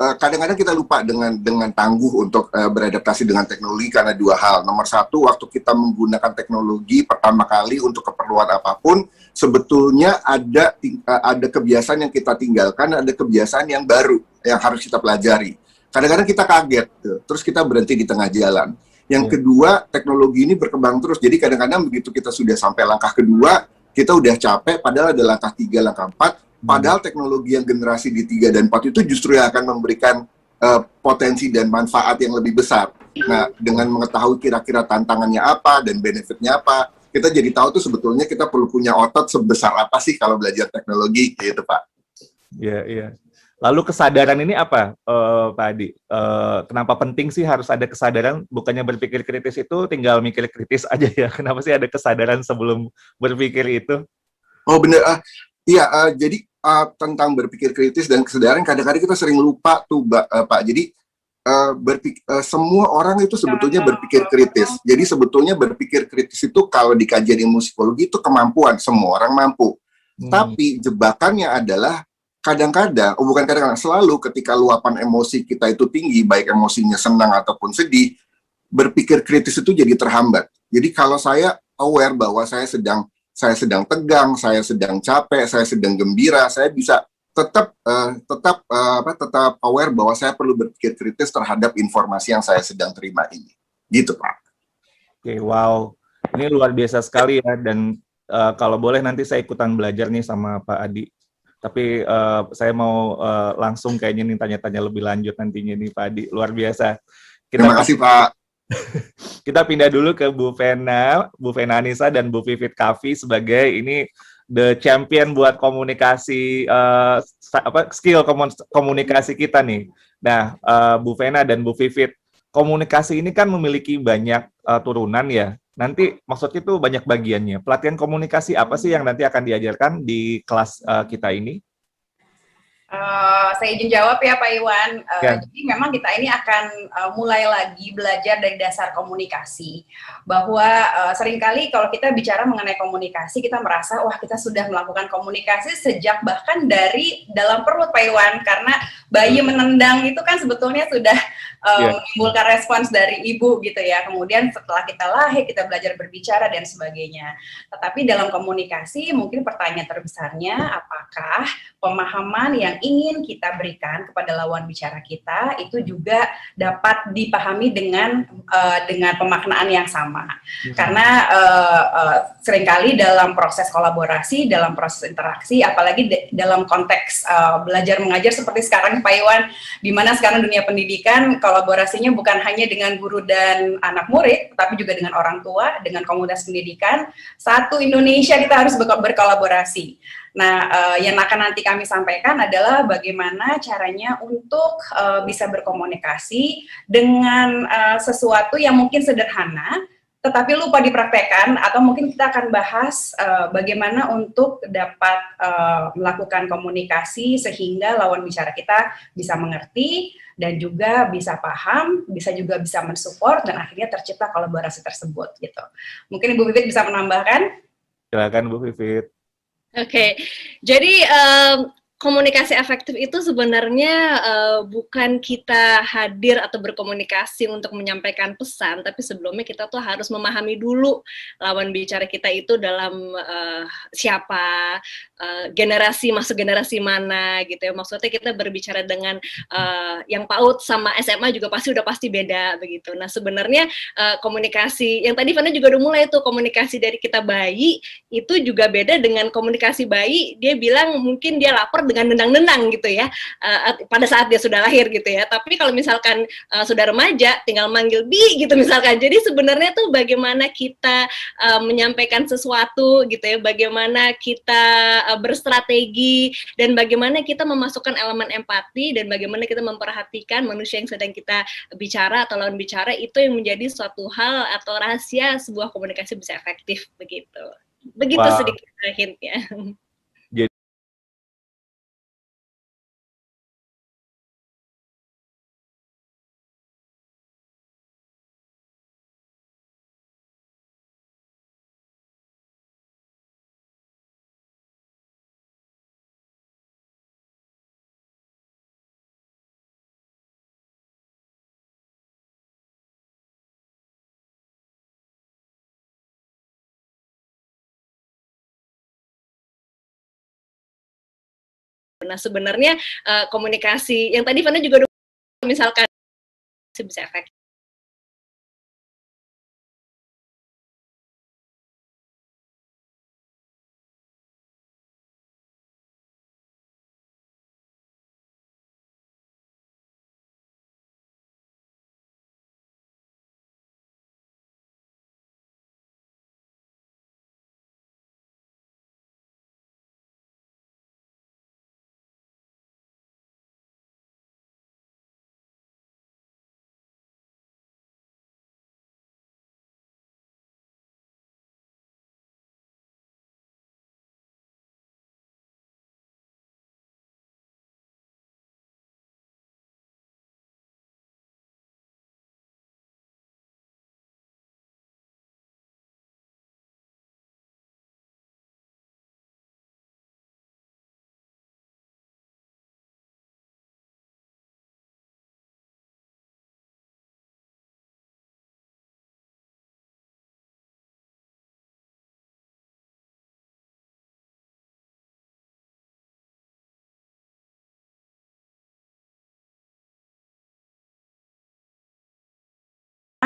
kadang-kadang kita lupa dengan tangguh untuk beradaptasi dengan teknologi karena dua hal. Nomor satu, waktu kita menggunakan teknologi pertama kali untuk keperluan apapun, sebetulnya ada kebiasaan yang kita tinggalkan, ada kebiasaan yang baru yang harus kita pelajari. Kadang-kadang kita kaget, terus kita berhenti di tengah jalan. Yang kedua, teknologi ini berkembang terus. Jadi kadang-kadang begitu kita sudah sampai langkah kedua, kita udah capek, padahal ada langkah 3, langkah 4. Padahal teknologi yang generasi di 3 dan 4 itu justru yang akan memberikan potensi dan manfaat yang lebih besar. Nah, dengan mengetahui kira-kira tantangannya apa dan benefitnya apa, kita jadi tahu tuh sebetulnya kita perlu punya otot sebesar apa sih kalau belajar teknologi, gitu Pak. Iya, iya. Lalu kesadaran ini apa, Pak Adi? Kenapa penting sih harus ada kesadaran? Bukannya berpikir kritis itu tinggal mikir kritis aja ya? Kenapa sih ada kesadaran sebelum berpikir itu? Oh bener, iya. Jadi tentang berpikir kritis dan kesadaran kadang-kadang kita sering lupa tuh, Pak. Jadi semua orang itu sebetulnya berpikir kritis. Jadi sebetulnya berpikir kritis itu kalau di kajian ilmu psikologi itu kemampuan, semua orang mampu. Tapi jebakannya adalah kadang-kadang, bukan kadang-kadang, selalu ketika luapan emosi kita itu tinggi, baik emosinya senang ataupun sedih, berpikir kritis itu jadi terhambat. Jadi kalau saya aware bahwa saya sedang tegang, saya sedang capek, saya sedang gembira, saya bisa tetap aware bahwa saya perlu berpikir kritis terhadap informasi yang saya sedang terima ini. Gitu, Pak. Oke, wow. Ini luar biasa sekali ya, dan kalau boleh nanti saya ikutan belajar nih sama Pak Adi. Tapi saya mau langsung kayaknya nih tanya-tanya lebih lanjut nantinya nih Pak Adi. Luar biasa. Terima kasih Pak. Kita pindah dulu ke Bu Vena Anissa dan Bu Vivit Kavi sebagai ini the champion buat komunikasi, skill komunikasi kita nih. Nah, Bu Vena dan Bu Vivit, komunikasi ini kan memiliki banyak turunan ya. Nanti maksudnya itu banyak bagiannya. Pelatihan komunikasi apa sih yang nanti akan diajarkan di kelas kita ini? Saya izin jawab ya Pak Iwan. Jadi memang kita ini akan mulai lagi belajar dari dasar komunikasi. Bahwa seringkali kalau kita bicara mengenai komunikasi, kita merasa wah kita sudah melakukan komunikasi sejak bahkan dari dalam perut Pak Iwan. Karena bayi menendang itu kan sebetulnya sudah menimbulkan respons dari ibu gitu ya. Kemudian setelah kita lahir, kita belajar berbicara dan sebagainya. Tetapi dalam komunikasi mungkin pertanyaan terbesarnya apakah pemahaman yang ingin kita berikan kepada lawan bicara kita itu juga dapat dipahami dengan pemaknaan yang sama. Karena seringkali dalam proses kolaborasi, dalam proses interaksi, apalagi dalam konteks belajar mengajar seperti sekarang Pak Iwan, di mana sekarang dunia pendidikan kolaborasinya bukan hanya dengan guru dan anak murid, tapi juga dengan orang tua, dengan komunitas pendidikan. Satu Indonesia kita harus berkolaborasi. Nah, yang akan nanti kami sampaikan adalah bagaimana caranya untuk bisa berkomunikasi dengan sesuatu yang mungkin sederhana, tetapi lupa dipraktekkan, atau mungkin kita akan bahas bagaimana untuk dapat melakukan komunikasi sehingga lawan bicara kita bisa mengerti dan juga bisa paham, bisa mensupport dan akhirnya tercipta kolaborasi tersebut gitu. Mungkin Ibu Vivit bisa menambahkan? Silakan Bu Vivit. Oke, jadi komunikasi efektif itu sebenarnya bukan kita hadir atau berkomunikasi untuk menyampaikan pesan, tapi sebelumnya kita tuh harus memahami dulu lawan bicara kita itu dalam siapa, generasi masuk generasi mana gitu ya. Maksudnya kita berbicara dengan yang PAUD sama SMA juga udah pasti beda begitu. Nah sebenarnya komunikasi yang tadi Fana juga udah mulai tuh, komunikasi dari kita bayi itu juga beda dengan komunikasi bayi. Dia bilang mungkin dia lapar dengan nendang-nendang gitu ya pada saat dia sudah lahir gitu ya. Tapi kalau misalkan sudah remaja tinggal manggil bi gitu misalkan. Jadi sebenarnya tuh bagaimana kita menyampaikan sesuatu gitu ya, bagaimana kita berstrategi, dan bagaimana kita memasukkan elemen empati, dan bagaimana kita memperhatikan manusia yang sedang kita bicara atau lawan bicara, itu yang menjadi suatu hal atau rahasia sebuah komunikasi bisa efektif begitu. Begitu sedikit hintnya. Nah sebenarnya komunikasi yang tadi Fana juga misalkan bisa efektif.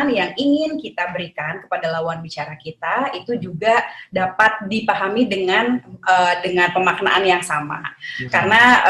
Yang ingin kita berikan kepada lawan bicara kita itu juga dapat dipahami dengan pemaknaan yang sama. Karena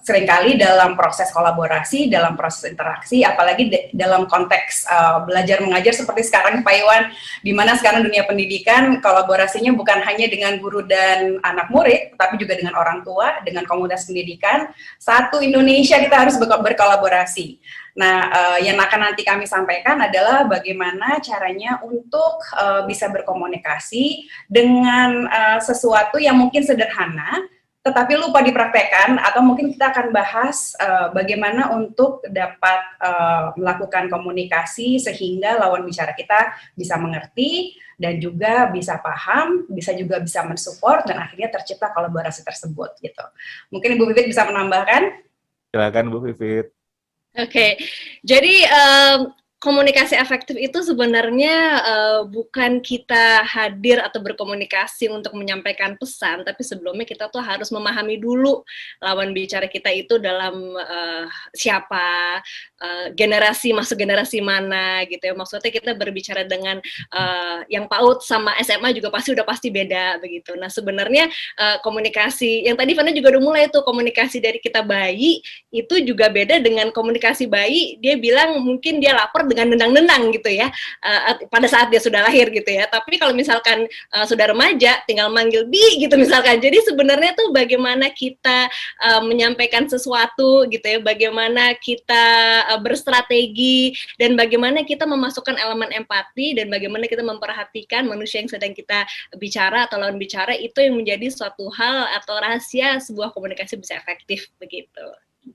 seringkali dalam proses kolaborasi, dalam proses interaksi, apalagi dalam konteks belajar mengajar seperti sekarang Pak Iwan, di mana sekarang dunia pendidikan kolaborasinya bukan hanya dengan guru dan anak murid, tapi juga dengan orang tua, dengan komunitas pendidikan. Satu Indonesia kita harus berkolaborasi. Nah, yang akan nanti kami sampaikan adalah bagaimana caranya untuk bisa berkomunikasi dengan sesuatu yang mungkin sederhana, tetapi lupa dipraktekkan, atau mungkin kita akan bahas bagaimana untuk dapat melakukan komunikasi sehingga lawan bicara kita bisa mengerti dan juga bisa paham, bisa mensupport, dan akhirnya tercipta kolaborasi tersebut gitu. Mungkin Ibu Vivit bisa menambahkan? Silakan Bu Vivit. Oke, jadi komunikasi efektif itu sebenarnya bukan kita hadir atau berkomunikasi untuk menyampaikan pesan, tapi sebelumnya kita tuh harus memahami dulu lawan bicara kita itu dalam siapa, generasi masuk generasi mana gitu ya. Maksudnya kita berbicara dengan yang PAUD sama SMA juga udah pasti beda begitu. Nah sebenarnya komunikasi yang tadi Fana juga udah mulai tuh, komunikasi dari kita bayi itu juga beda dengan komunikasi bayi. Dia bilang mungkin dia lapar dengan nendang-nendang gitu ya pada saat dia sudah lahir gitu ya. Tapi kalau misalkan sudah remaja tinggal manggil bi gitu misalkan. Jadi sebenarnya tuh bagaimana kita menyampaikan sesuatu gitu ya, bagaimana kita berstrategi, dan bagaimana kita memasukkan elemen empati, dan bagaimana kita memperhatikan manusia yang sedang kita bicara atau lawan bicara, itu yang menjadi suatu hal atau rahasia sebuah komunikasi bisa efektif begitu.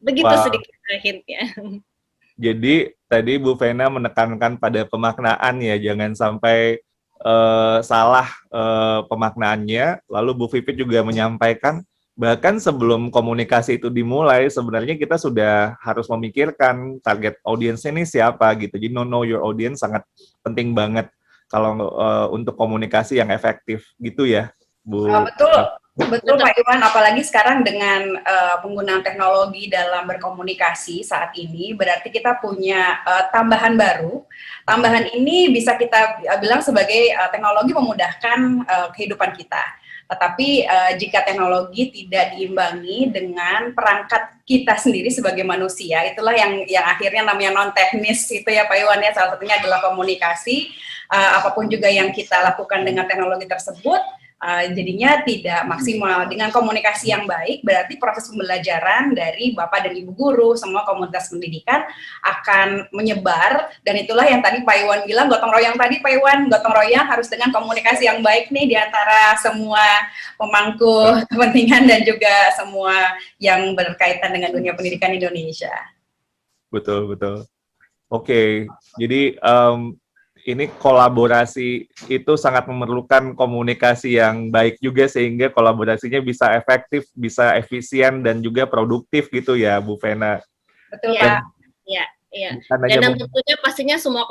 Begitu sedikit hintnya. Jadi tadi Bu Vena menekankan pada pemaknaan ya, jangan sampai salah pemaknaannya. Lalu Bu Vivit juga menyampaikan bahkan sebelum komunikasi itu dimulai sebenarnya kita sudah harus memikirkan target audiensnya ini siapa gitu. Jadi know your audience sangat penting banget kalau untuk komunikasi yang efektif gitu ya Bu. Betul. Betul Pak Iwan, apalagi sekarang dengan penggunaan teknologi dalam berkomunikasi saat ini, berarti kita punya tambahan baru. Tambahan ini bisa kita bilang sebagai teknologi memudahkan kehidupan kita. Tetapi jika teknologi tidak diimbangi dengan perangkat kita sendiri sebagai manusia, itulah yang akhirnya namanya non-teknis itu ya Pak Iwan ya, salah satunya adalah komunikasi. Apapun juga yang kita lakukan dengan teknologi tersebut, jadinya tidak maksimal. Dengan komunikasi yang baik, berarti proses pembelajaran dari Bapak dan Ibu guru, semua komunitas pendidikan akan menyebar, dan itulah yang tadi Pak Iwan bilang, gotong royong tadi Pak Iwan, gotong royong harus dengan komunikasi yang baik nih di antara semua pemangku kepentingan dan juga semua yang berkaitan dengan dunia pendidikan Indonesia. Betul, betul. Oke, jadi ini kolaborasi itu sangat memerlukan komunikasi yang baik juga sehingga kolaborasinya bisa efektif, bisa efisien dan juga produktif gitu ya, Bu Vena. Betul ya. Iya. Dan tentunya pastinya semua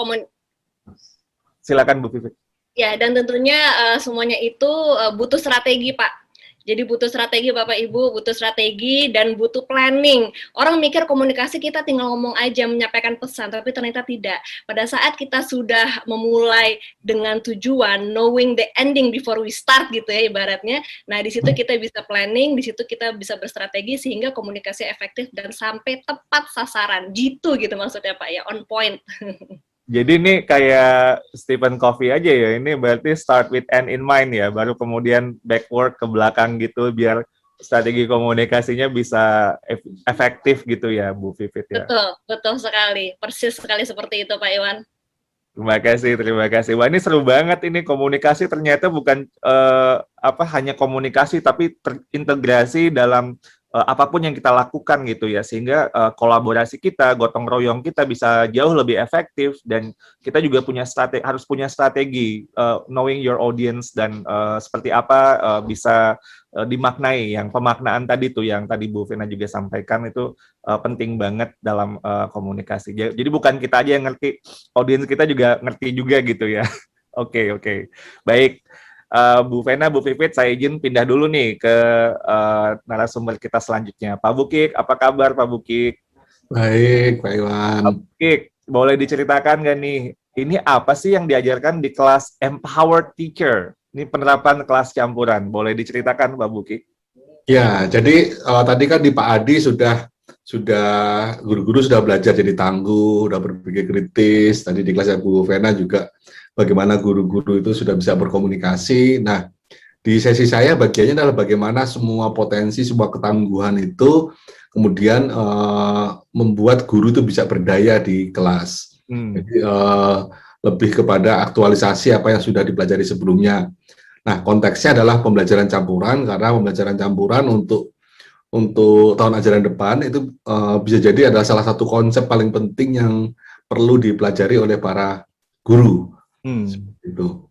Silakan Bu Vivit. Ya, dan tentunya semuanya itu butuh strategi, Pak. Jadi butuh strategi Bapak Ibu, butuh strategi dan butuh planning. Orang mikir komunikasi kita tinggal ngomong aja, menyampaikan pesan, tapi ternyata tidak. Pada saat kita sudah memulai dengan tujuan, knowing the ending before we start gitu ya ibaratnya. Nah di situ kita bisa planning, di situ kita bisa berstrategi sehingga komunikasi efektif dan sampai tepat sasaran. Gitu maksudnya Pak ya, on point. Jadi ini kayak Stephen Covey aja ya, ini berarti start with end in mind ya, baru kemudian backward ke belakang gitu, biar strategi komunikasinya bisa efektif gitu ya, Bu Vivit ya. Betul sekali, persis sekali seperti itu Pak Iwan. Terima kasih. Wah ini seru banget ini, komunikasi ternyata bukan hanya komunikasi, tapi terintegrasi dalam apapun yang kita lakukan gitu ya, sehingga kolaborasi kita, gotong royong kita bisa jauh lebih efektif, dan kita juga harus punya strategi knowing your audience, dan seperti apa bisa dimaknai, yang pemaknaan tadi tuh yang tadi Bu Vena juga sampaikan itu penting banget dalam komunikasi. Jadi bukan kita aja yang ngerti, audiens kita juga ngerti juga gitu ya. Oke. Baik. Bu Vena, Bu Vivit, saya izin pindah dulu nih ke narasumber kita selanjutnya. Pak Bukik, apa kabar Pak Bukik? Baik, Pak Iwan. Pak Bukik, boleh diceritakan nggak nih, ini apa sih yang diajarkan di kelas Empowered Teacher? Ini penerapan kelas campuran, boleh diceritakan Pak Bukik? Ya, jadi tadi kan di Pak Adi sudah guru-guru sudah belajar jadi tangguh, sudah berpikir kritis. Tadi di kelasnya Bu Vena juga bagaimana guru-guru itu sudah bisa berkomunikasi. Nah, di sesi saya bagiannya adalah bagaimana semua potensi, semua ketangguhan itu kemudian membuat guru itu bisa berdaya di kelas. Jadi lebih kepada aktualisasi apa yang sudah dipelajari sebelumnya. Nah, konteksnya adalah pembelajaran campuran, karena pembelajaran campuran untuk tahun ajaran depan itu bisa jadi adalah salah satu konsep paling penting yang perlu dipelajari oleh para guru. Itu.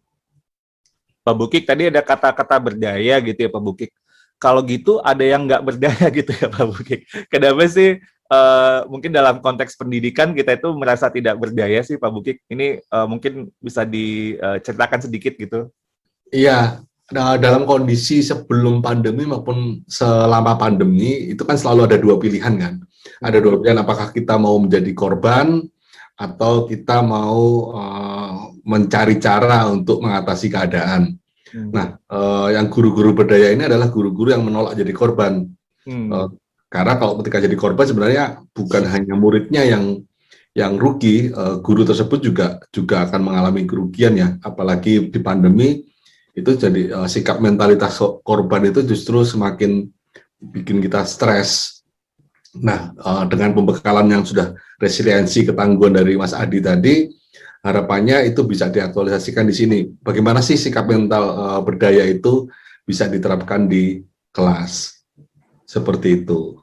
Pak Bukik, tadi ada kata-kata berdaya gitu ya Pak Bukik. Kalau gitu ada yang nggak berdaya gitu ya Pak Bukik. Kenapa sih mungkin dalam konteks pendidikan kita itu merasa tidak berdaya sih Pak Bukik? Ini mungkin bisa diceritakan sedikit gitu. Iya, dalam kondisi sebelum pandemi maupun selama pandemi itu kan selalu ada dua pilihan kan. Ada dua pilihan, apakah kita mau menjadi korban atau kita mau mencari cara untuk mengatasi keadaan. Nah, yang guru-guru berdaya ini adalah guru-guru yang menolak jadi korban. Karena kalau ketika jadi korban sebenarnya bukan hanya muridnya yang rugi, guru tersebut juga akan mengalami kerugian ya. Apalagi di pandemi itu jadi sikap mentalitas korban itu justru semakin bikin kita stres. Nah, dengan pembekalan yang sudah resiliensi, ketangguhan dari Mas Adi tadi, harapannya itu bisa diaktualisasikan di sini. Bagaimana sih sikap mental berdaya itu bisa diterapkan di kelas? Seperti itu.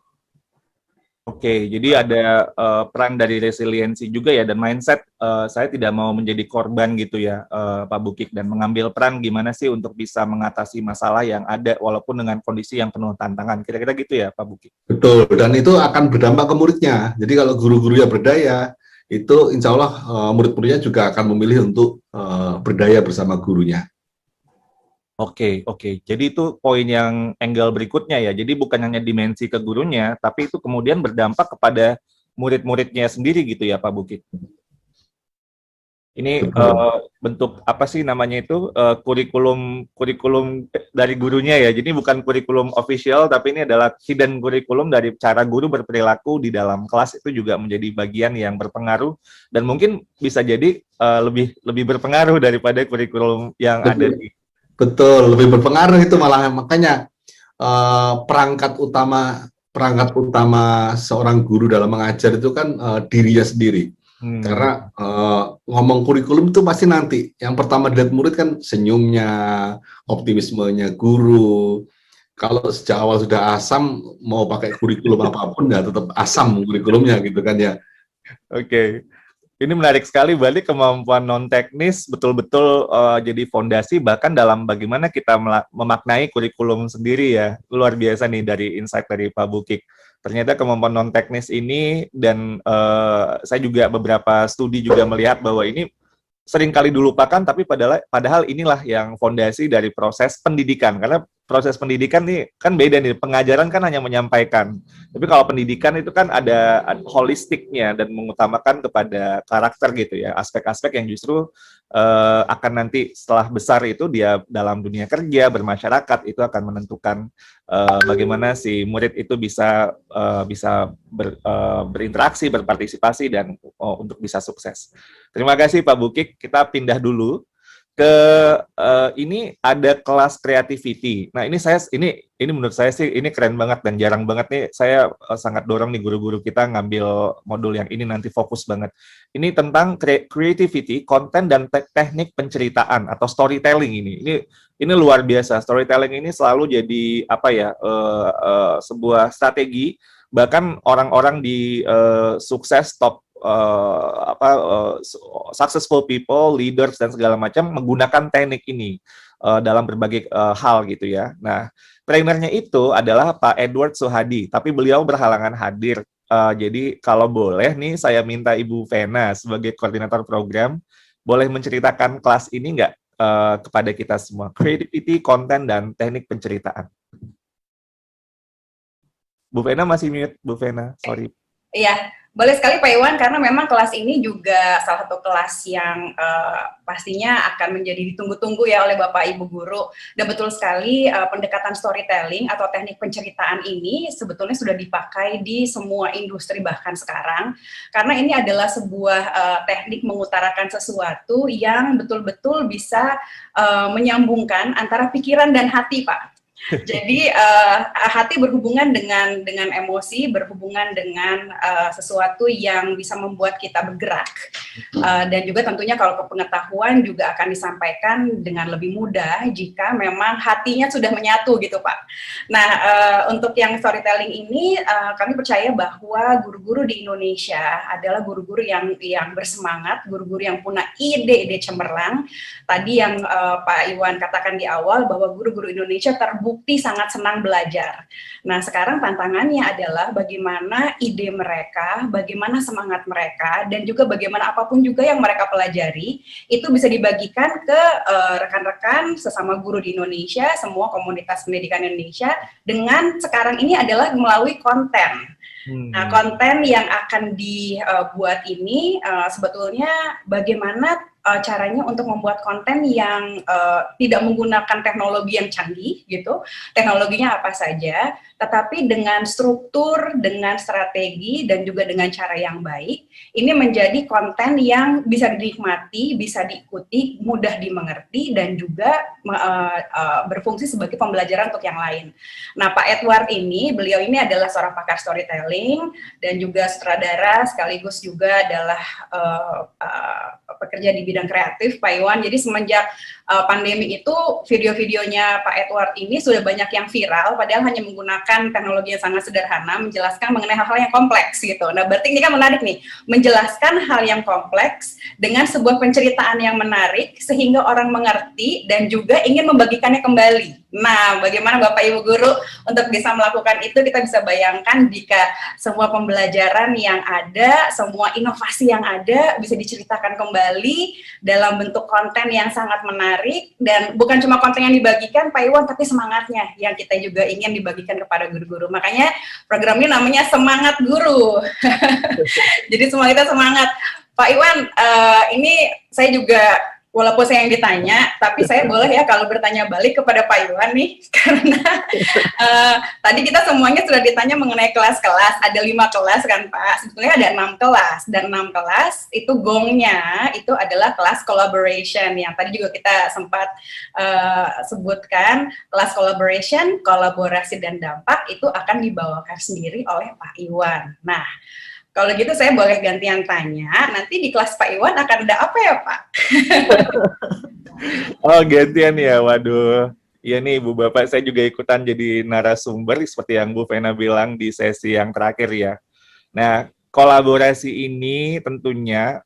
Oke, jadi ada peran dari resiliensi juga ya, dan mindset saya tidak mau menjadi korban gitu ya Pak Bukik, dan mengambil peran gimana sih untuk bisa mengatasi masalah yang ada walaupun dengan kondisi yang penuh tantangan. Kira-kira gitu ya Pak Bukik? Betul, dan itu akan berdampak ke muridnya. Jadi kalau guru-guru yang berdaya, itu insya Allah murid-muridnya juga akan memilih untuk berdaya bersama gurunya. Oke. Jadi itu poin yang angle berikutnya ya. Jadi bukan hanya dimensi ke gurunya, tapi itu kemudian berdampak kepada murid-muridnya sendiri gitu ya, Pak Bukit. Ini bentuk apa sih namanya itu kurikulum dari gurunya ya. Jadi bukan kurikulum official, tapi ini adalah hidden kurikulum dari cara guru berperilaku di dalam kelas, itu juga menjadi bagian yang berpengaruh dan mungkin bisa jadi lebih berpengaruh daripada kurikulum yang ada di. Betul, lebih berpengaruh itu malah, makanya perangkat utama seorang guru dalam mengajar itu kan dirinya sendiri. Karena ngomong kurikulum itu pasti nanti yang pertama dilihat murid kan senyumnya, optimismenya guru. Kalau sejak awal sudah asam, mau pakai kurikulum apapun ya tetap asam kurikulumnya gitu kan ya. Oke. Ini menarik sekali, balik kemampuan non teknis betul-betul jadi fondasi bahkan dalam bagaimana kita memaknai kurikulum sendiri ya. Luar biasa nih dari insight dari Pak Bukik. Ternyata kemampuan non teknis ini, dan saya juga beberapa studi juga melihat bahwa ini sering kali dilupakan, tapi padahal inilah yang fondasi dari proses pendidikan. Karena proses pendidikan nih kan beda nih, pengajaran kan hanya menyampaikan. Tapi kalau pendidikan itu kan ada holistiknya dan mengutamakan kepada karakter gitu ya, aspek-aspek yang justru akan nanti setelah besar itu dia dalam dunia kerja, bermasyarakat, itu akan menentukan bagaimana si murid itu bisa berinteraksi, berpartisipasi, dan untuk bisa sukses. Terima kasih Pak Bukik. Kita pindah dulu ke ini ada kelas creativity. Nah, ini menurut saya sih ini keren banget dan jarang banget nih. Saya sangat dorong nih guru-guru kita ngambil modul yang ini, nanti fokus banget. Ini tentang creativity, konten dan teknik penceritaan atau storytelling ini luar biasa. Storytelling ini selalu jadi sebuah strategi, bahkan orang-orang di sukses top successful people, leaders dan segala macam menggunakan teknik ini dalam berbagai hal gitu ya. Nah, trainernya itu adalah Pak Edward Suhadi, tapi beliau berhalangan hadir. Jadi kalau boleh nih saya minta Ibu Vena sebagai koordinator program boleh menceritakan kelas ini nggak kepada kita semua, creativity, konten dan teknik penceritaan. Bu Vena masih mute, Bu Vena, sorry. Iya, boleh sekali Pak Iwan, karena memang kelas ini juga salah satu kelas yang pastinya akan menjadi ditunggu-tunggu ya oleh Bapak Ibu Guru. Dan betul sekali pendekatan storytelling atau teknik penceritaan ini sebetulnya sudah dipakai di semua industri bahkan sekarang. Karena ini adalah sebuah teknik mengutarakan sesuatu yang betul-betul bisa menyambungkan antara pikiran dan hati, Pak. Jadi hati berhubungan dengan emosi, berhubungan dengan sesuatu yang bisa membuat kita bergerak, dan juga tentunya kalau pengetahuan juga akan disampaikan dengan lebih mudah jika memang hatinya sudah menyatu gitu Pak. Nah, untuk yang storytelling ini kami percaya bahwa guru-guru di Indonesia adalah guru-guru yang bersemangat, guru-guru yang punya ide-ide cemerlang. Tadi yang Pak Iwan katakan di awal bahwa guru-guru Indonesia terbukti sangat senang belajar. Nah, sekarang tantangannya adalah bagaimana ide mereka, bagaimana semangat mereka, dan juga bagaimana apapun juga yang mereka pelajari, itu bisa dibagikan ke rekan-rekan sesama guru di Indonesia, semua komunitas pendidikan Indonesia, dengan sekarang ini adalah melalui konten. Nah, konten yang akan dibuat ini sebetulnya bagaimana caranya untuk membuat konten yang tidak menggunakan teknologi yang canggih gitu, teknologinya apa saja, tetapi dengan struktur, dengan strategi, dan juga dengan cara yang baik, ini menjadi konten yang bisa dinikmati, bisa diikuti, mudah dimengerti, dan juga berfungsi sebagai pembelajaran untuk yang lain. Nah, Pak Edward beliau ini adalah seorang pakar storytelling, dan juga sutradara, sekaligus juga adalah pekerja di bidang kreatif, Pak Iwan. Jadi semenjak pandemi itu video-videonya Pak Edward ini sudah banyak yang viral, padahal hanya menggunakan teknologi yang sangat sederhana, menjelaskan mengenai hal-hal yang kompleks gitu. Nah, berarti ini kan menarik nih, menjelaskan hal yang kompleks dengan sebuah penceritaan yang menarik sehingga orang mengerti dan juga ingin membagikannya kembali. Nah, bagaimana Bapak Ibu Guru untuk bisa melakukan itu? Kita bisa bayangkan jika semua pembelajaran yang ada, semua inovasi yang ada bisa diceritakan kembali dalam bentuk konten yang sangat menarik menarik, dan bukan cuma konten yang dibagikan Pak Iwan, tapi semangatnya yang kita juga ingin dibagikan kepada guru-guru. Makanya program ini namanya Semangat Guru. Jadi semua kita semangat. Pak Iwan, ini saya juga, walaupun saya yang ditanya, tapi saya boleh ya kalau bertanya balik kepada Pak Iwan nih, karena tadi kita semuanya sudah ditanya mengenai kelas-kelas, ada 5 kelas kan Pak, sebetulnya ada 6 kelas, dan 6 kelas itu gongnya itu adalah kelas collaboration, yang tadi juga kita sempat sebutkan, kelas collaboration, kolaborasi dan dampak itu akan dibawakan sendiri oleh Pak Iwan. Nah, kalau gitu saya boleh gantian tanya, nanti di kelas Pak Iwan akan ada apa ya Pak? Oh gantian ya, waduh. Iya nih Ibu Bapak, saya juga ikutan jadi narasumber seperti yang Bu Vena bilang di sesi yang terakhir ya. Nah, kolaborasi ini tentunya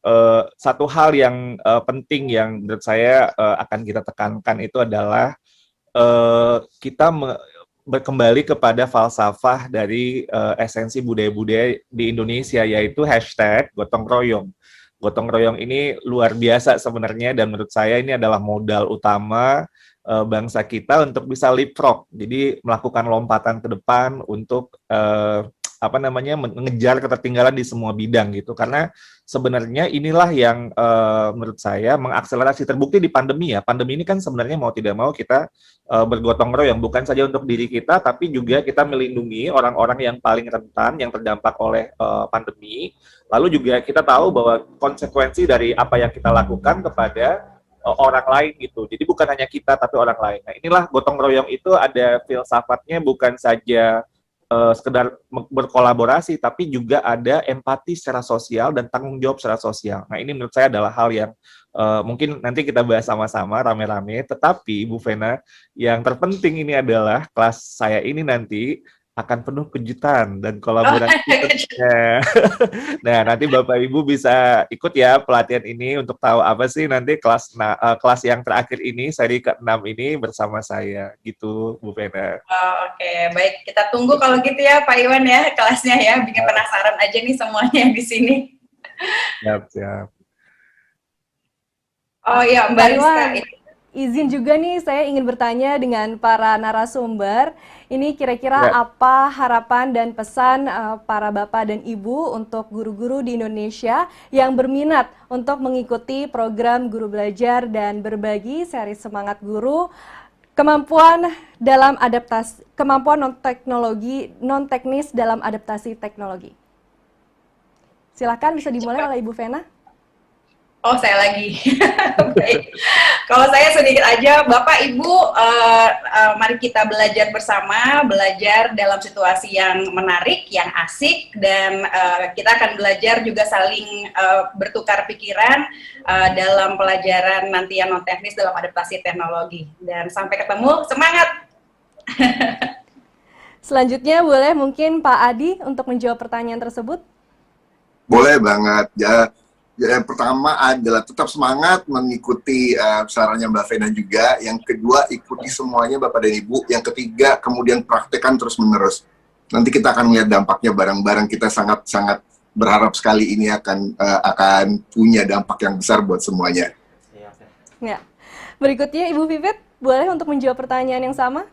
satu hal yang penting yang menurut saya akan kita tekankan itu adalah kita kembali kepada falsafah dari esensi budaya-budaya di Indonesia, yaitu hashtag gotong royong. Gotong royong ini luar biasa sebenarnya, dan menurut saya ini adalah modal utama bangsa kita untuk bisa leapfrog, jadi melakukan lompatan ke depan untuk mengejar ketertinggalan di semua bidang gitu. Karena sebenarnya inilah yang menurut saya mengakselerasi, terbukti di pandemi ya. Pandemi ini kan sebenarnya mau tidak mau kita bergotong royong, bukan saja untuk diri kita, tapi juga kita melindungi orang-orang yang paling rentan, yang terdampak oleh pandemi. Lalu juga kita tahu bahwa konsekuensi dari apa yang kita lakukan kepada orang lain gitu. Jadi bukan hanya kita, tapi orang lain. Nah inilah gotong royong itu ada filsafatnya, bukan saja sekedar berkolaborasi, tapi juga ada empati secara sosial dan tanggung jawab secara sosial. Nah ini menurut saya adalah hal yang mungkin nanti kita bahas sama-sama rame-rame, tetapi Bu Vena, yang terpenting ini adalah kelas saya ini nanti akan penuh kejutan dan kolaborasi. Nah, nanti Bapak Ibu bisa ikut ya pelatihan ini untuk tahu apa sih nanti kelas yang terakhir ini, seri ke-6 ini bersama saya, gitu Bu Vena. Oke, baik. Kita tunggu kalau gitu ya Pak Iwan ya, kelasnya ya, bikin penasaran aja nih semuanya di sini. Siap. Oh iya, Mbak Rizka. Izin juga nih, saya ingin bertanya dengan para narasumber, ini kira-kira apa harapan dan pesan para Bapak dan Ibu untuk guru-guru di Indonesia yang berminat untuk mengikuti program Guru Belajar dan Berbagi seri Semangat Guru, kemampuan dalam adaptasi, kemampuan non-teknis dalam adaptasi teknologi. Silakan, bisa dimulai oleh Ibu Vena. Oh, saya lagi. Baik. Kalau saya sedikit aja, Bapak Ibu, mari kita belajar bersama, belajar dalam situasi yang menarik, yang asik, dan kita akan belajar juga saling bertukar pikiran dalam pelajaran nanti yang non teknis dalam adaptasi teknologi. Dan sampai ketemu, semangat! Selanjutnya boleh mungkin Pak Adi untuk menjawab pertanyaan tersebut? Boleh banget ya. Yang pertama adalah tetap semangat mengikuti sarannya Mbak Vena juga. Yang kedua, ikuti semuanya Bapak dan Ibu. Yang ketiga, kemudian praktekkan terus-menerus. Nanti kita akan melihat dampaknya bareng-bareng. Kita sangat-sangat berharap sekali ini akan punya dampak yang besar buat semuanya. Ya. Berikutnya Ibu Vivit, boleh untuk menjawab pertanyaan yang sama?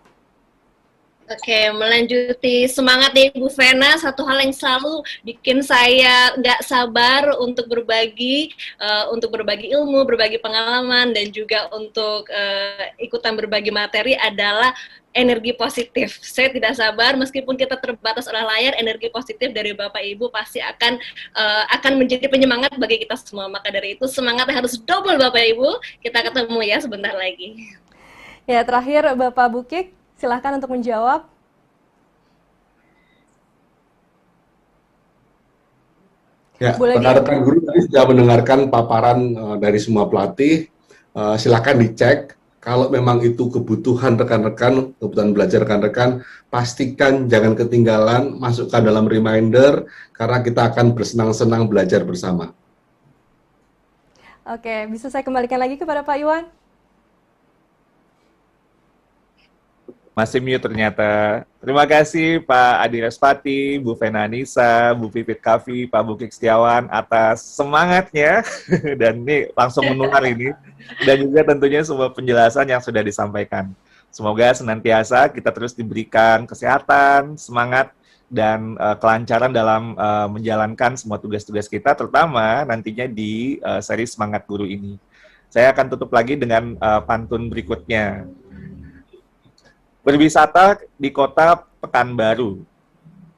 Oke, melanjuti semangat dari Bu Vena, satu hal yang selalu bikin saya nggak sabar untuk berbagi ilmu, berbagi pengalaman, dan juga untuk ikutan berbagi materi adalah energi positif. Saya tidak sabar, meskipun kita terbatas oleh layar, energi positif dari Bapak Ibu pasti akan menjadi penyemangat bagi kita semua. Maka dari itu semangatnya harus double Bapak Ibu. Kita ketemu ya sebentar lagi. Ya, terakhir Bapak Bukik, silahkan untuk menjawab. Ya, rekan-rekan guru tadi sudah mendengarkan paparan dari semua pelatih. Silahkan dicek. Kalau memang itu kebutuhan rekan-rekan, kebutuhan belajar rekan-rekan, pastikan jangan ketinggalan, masukkan dalam reminder, karena kita akan bersenang-senang belajar bersama. Oke, bisa saya kembalikan lagi kepada Pak Iwan? Masih mute ternyata. Terima kasih Pak Adi Respati, Bu Vena Nisa, Bu Pipit Kavi, Pak Bukik Setiawan atas semangatnya dan ini langsung menular ini. Dan juga tentunya semua penjelasan yang sudah disampaikan. Semoga senantiasa kita terus diberikan kesehatan, semangat, dan kelancaran dalam menjalankan semua tugas-tugas kita, terutama nantinya di seri Semangat Guru ini. Saya akan tutup lagi dengan pantun berikutnya. Berwisata di kota Pekanbaru,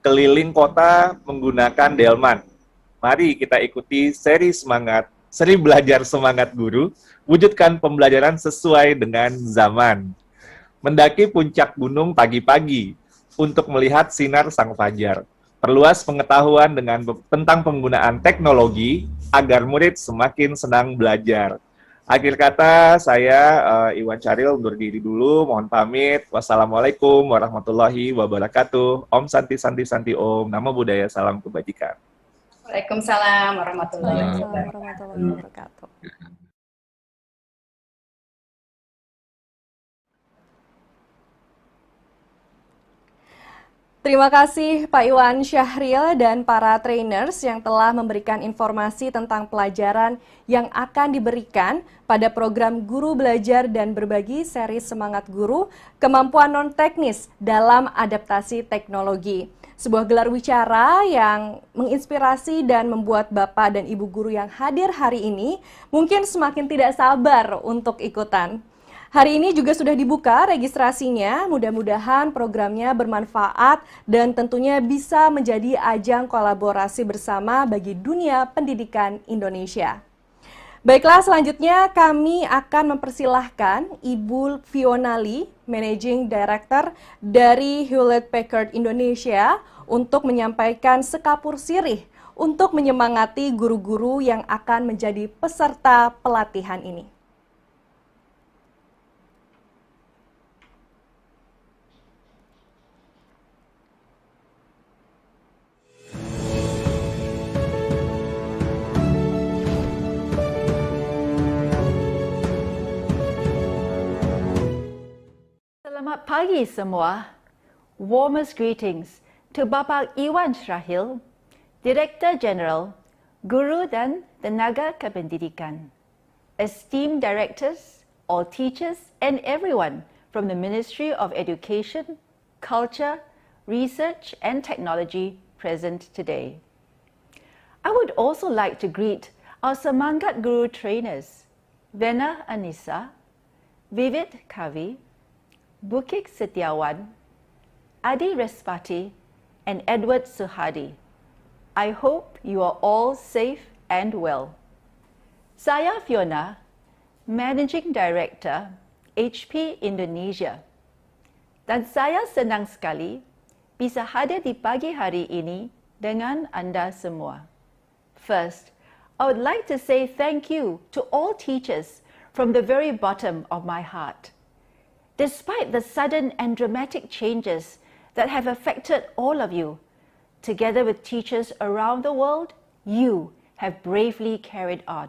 keliling kota menggunakan delman. Mari kita ikuti seri belajar semangat guru, wujudkan pembelajaran sesuai dengan zaman. Mendaki puncak gunung pagi-pagi untuk melihat sinar sang fajar. Perluas pengetahuan tentang penggunaan teknologi agar murid semakin senang belajar. Akhir kata, saya Iwan Caril undur diri dulu, mohon pamit. Wassalamualaikum warahmatullahi wabarakatuh. Om Santi Santi Santi Om, Namo Buddhaya, salam kebajikan. Waalaikumsalam warahmatullahi wabarakatuh. Terima kasih Pak Iwan Syahril dan para trainers yang telah memberikan informasi tentang pelajaran yang akan diberikan pada program Guru Belajar dan Berbagi seri Semangat Guru, Kemampuan Non-Teknis dalam Adaptasi Teknologi. Sebuah gelar wicara yang menginspirasi dan membuat Bapak dan Ibu guru yang hadir hari ini mungkin semakin tidak sabar untuk ikutan. Hari ini juga sudah dibuka registrasinya, mudah-mudahan programnya bermanfaat dan tentunya bisa menjadi ajang kolaborasi bersama bagi dunia pendidikan Indonesia. Baiklah, selanjutnya kami akan mempersilahkan Ibu Fiona Lee, Managing Director dari Hewlett Packard Indonesia, untuk menyampaikan sekapur sirih untuk menyemangati guru-guru yang akan menjadi peserta pelatihan ini. Selamat pagi semua. Warmest greetings to Bapak Iwan Syahril, Director General, Guru dan Tenaga Kependidikan, esteemed directors, all teachers and everyone from the Ministry of Education, Culture, Research and Technology present today. I would also like to greet our Semangat Guru trainers, Vena Anissa, Vivit Kavi, Bukik Setiawan, Adi Respati, and Edward Suhadi. I hope you are all safe and well. Saya Fiona, Managing Director, HP Indonesia. Dan saya senang sekali bisa hadir di pagi hari ini dengan Anda semua. First, I would like to say thank you to all teachers from the very bottom of my heart. Despite the sudden and dramatic changes that have affected all of you, together with teachers around the world, you have bravely carried on.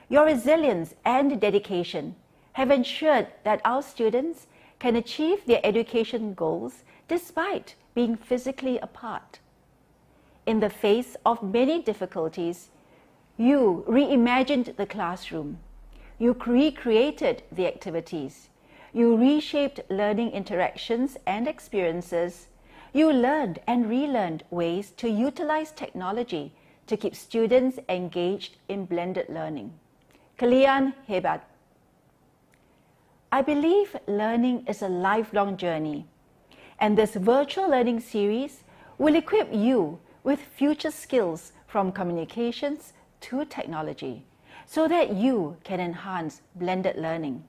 Your resilience and dedication have ensured that our students can achieve their education goals despite being physically apart. In the face of many difficulties, you reimagined the classroom. You recreated the activities. You reshaped learning interactions and experiences. You learned and relearned ways to utilize technology to keep students engaged in blended learning. Kalian hebat. I believe learning is a lifelong journey, and this virtual learning series will equip you with future skills from communications to technology so that you can enhance blended learning.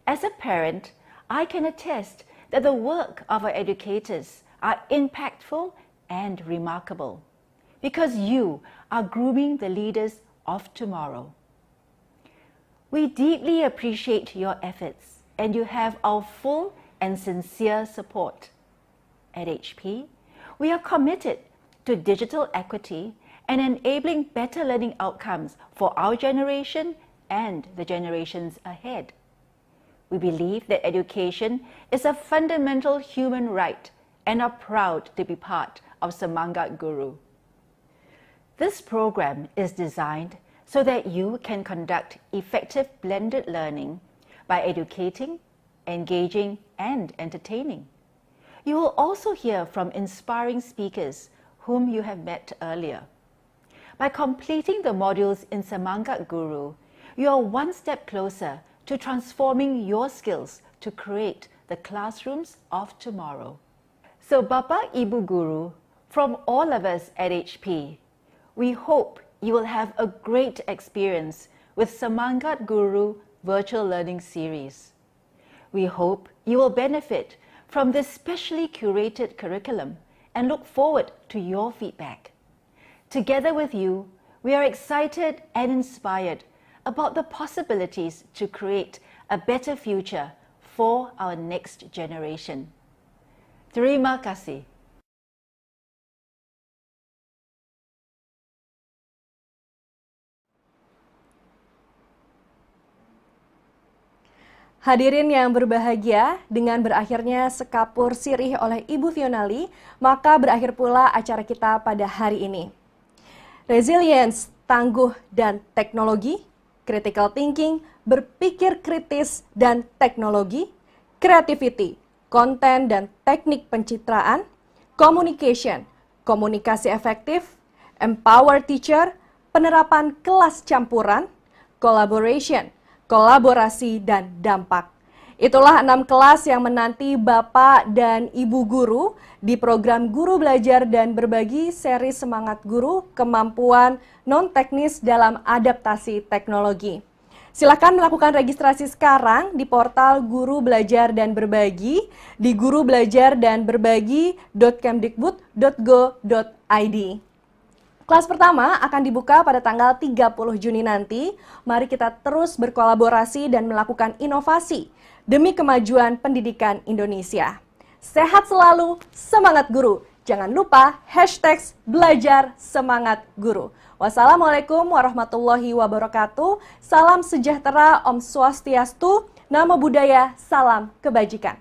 As a parent, I can attest that the work of our educators are impactful and remarkable because you are grooming the leaders of tomorrow. We deeply appreciate your efforts and you have our full and sincere support. At HP, we are committed to digital equity and enabling better learning outcomes for our generation and the generations ahead. we believe that education is a fundamental human right and are proud to be part of Semangat Guru. This program is designed so that you can conduct effective blended learning by educating, engaging, and entertaining. You will also hear from inspiring speakers whom you have met earlier. By completing the modules in Semangat Guru, you are one step closer to transforming your skills to create the classrooms of tomorrow. So Bapak Ibu Guru, from all of us at HP, we hope you will have a great experience with Semangat Guru Virtual Learning Series. We hope you will benefit from this specially curated curriculum and look forward to your feedback. Together with you, we are excited and inspired about the possibilities to create a better future for our next generation. Terima kasih. Hadirin yang berbahagia, dengan berakhirnya sekapur sirih oleh Ibu Fionali, maka berakhir pula acara kita pada hari ini. Resilience, tangguh dan teknologi, critical thinking, berpikir kritis dan teknologi, creativity, konten dan teknik pencitraan, communication, komunikasi efektif, empower teacher, penerapan kelas campuran, collaboration, kolaborasi, dan dampak. Itulah 6 kelas yang menanti Bapak dan Ibu Guru di program Guru Belajar dan Berbagi seri Semangat Guru Kemampuan Non-Teknis dalam Adaptasi Teknologi. Silakan melakukan registrasi sekarang di portal Guru Belajar dan Berbagi di gurubelajardanberbagi.kemdikbud.go.id. Kelas pertama akan dibuka pada tanggal 30 Juni nanti. Mari kita terus berkolaborasi dan melakukan inovasi demi kemajuan pendidikan Indonesia. Sehat selalu, semangat guru. Jangan lupa #BelajarSemangatGuru. Wassalamualaikum warahmatullahi wabarakatuh. Salam sejahtera, Om Swastiastu, Namo Buddhaya, salam kebajikan.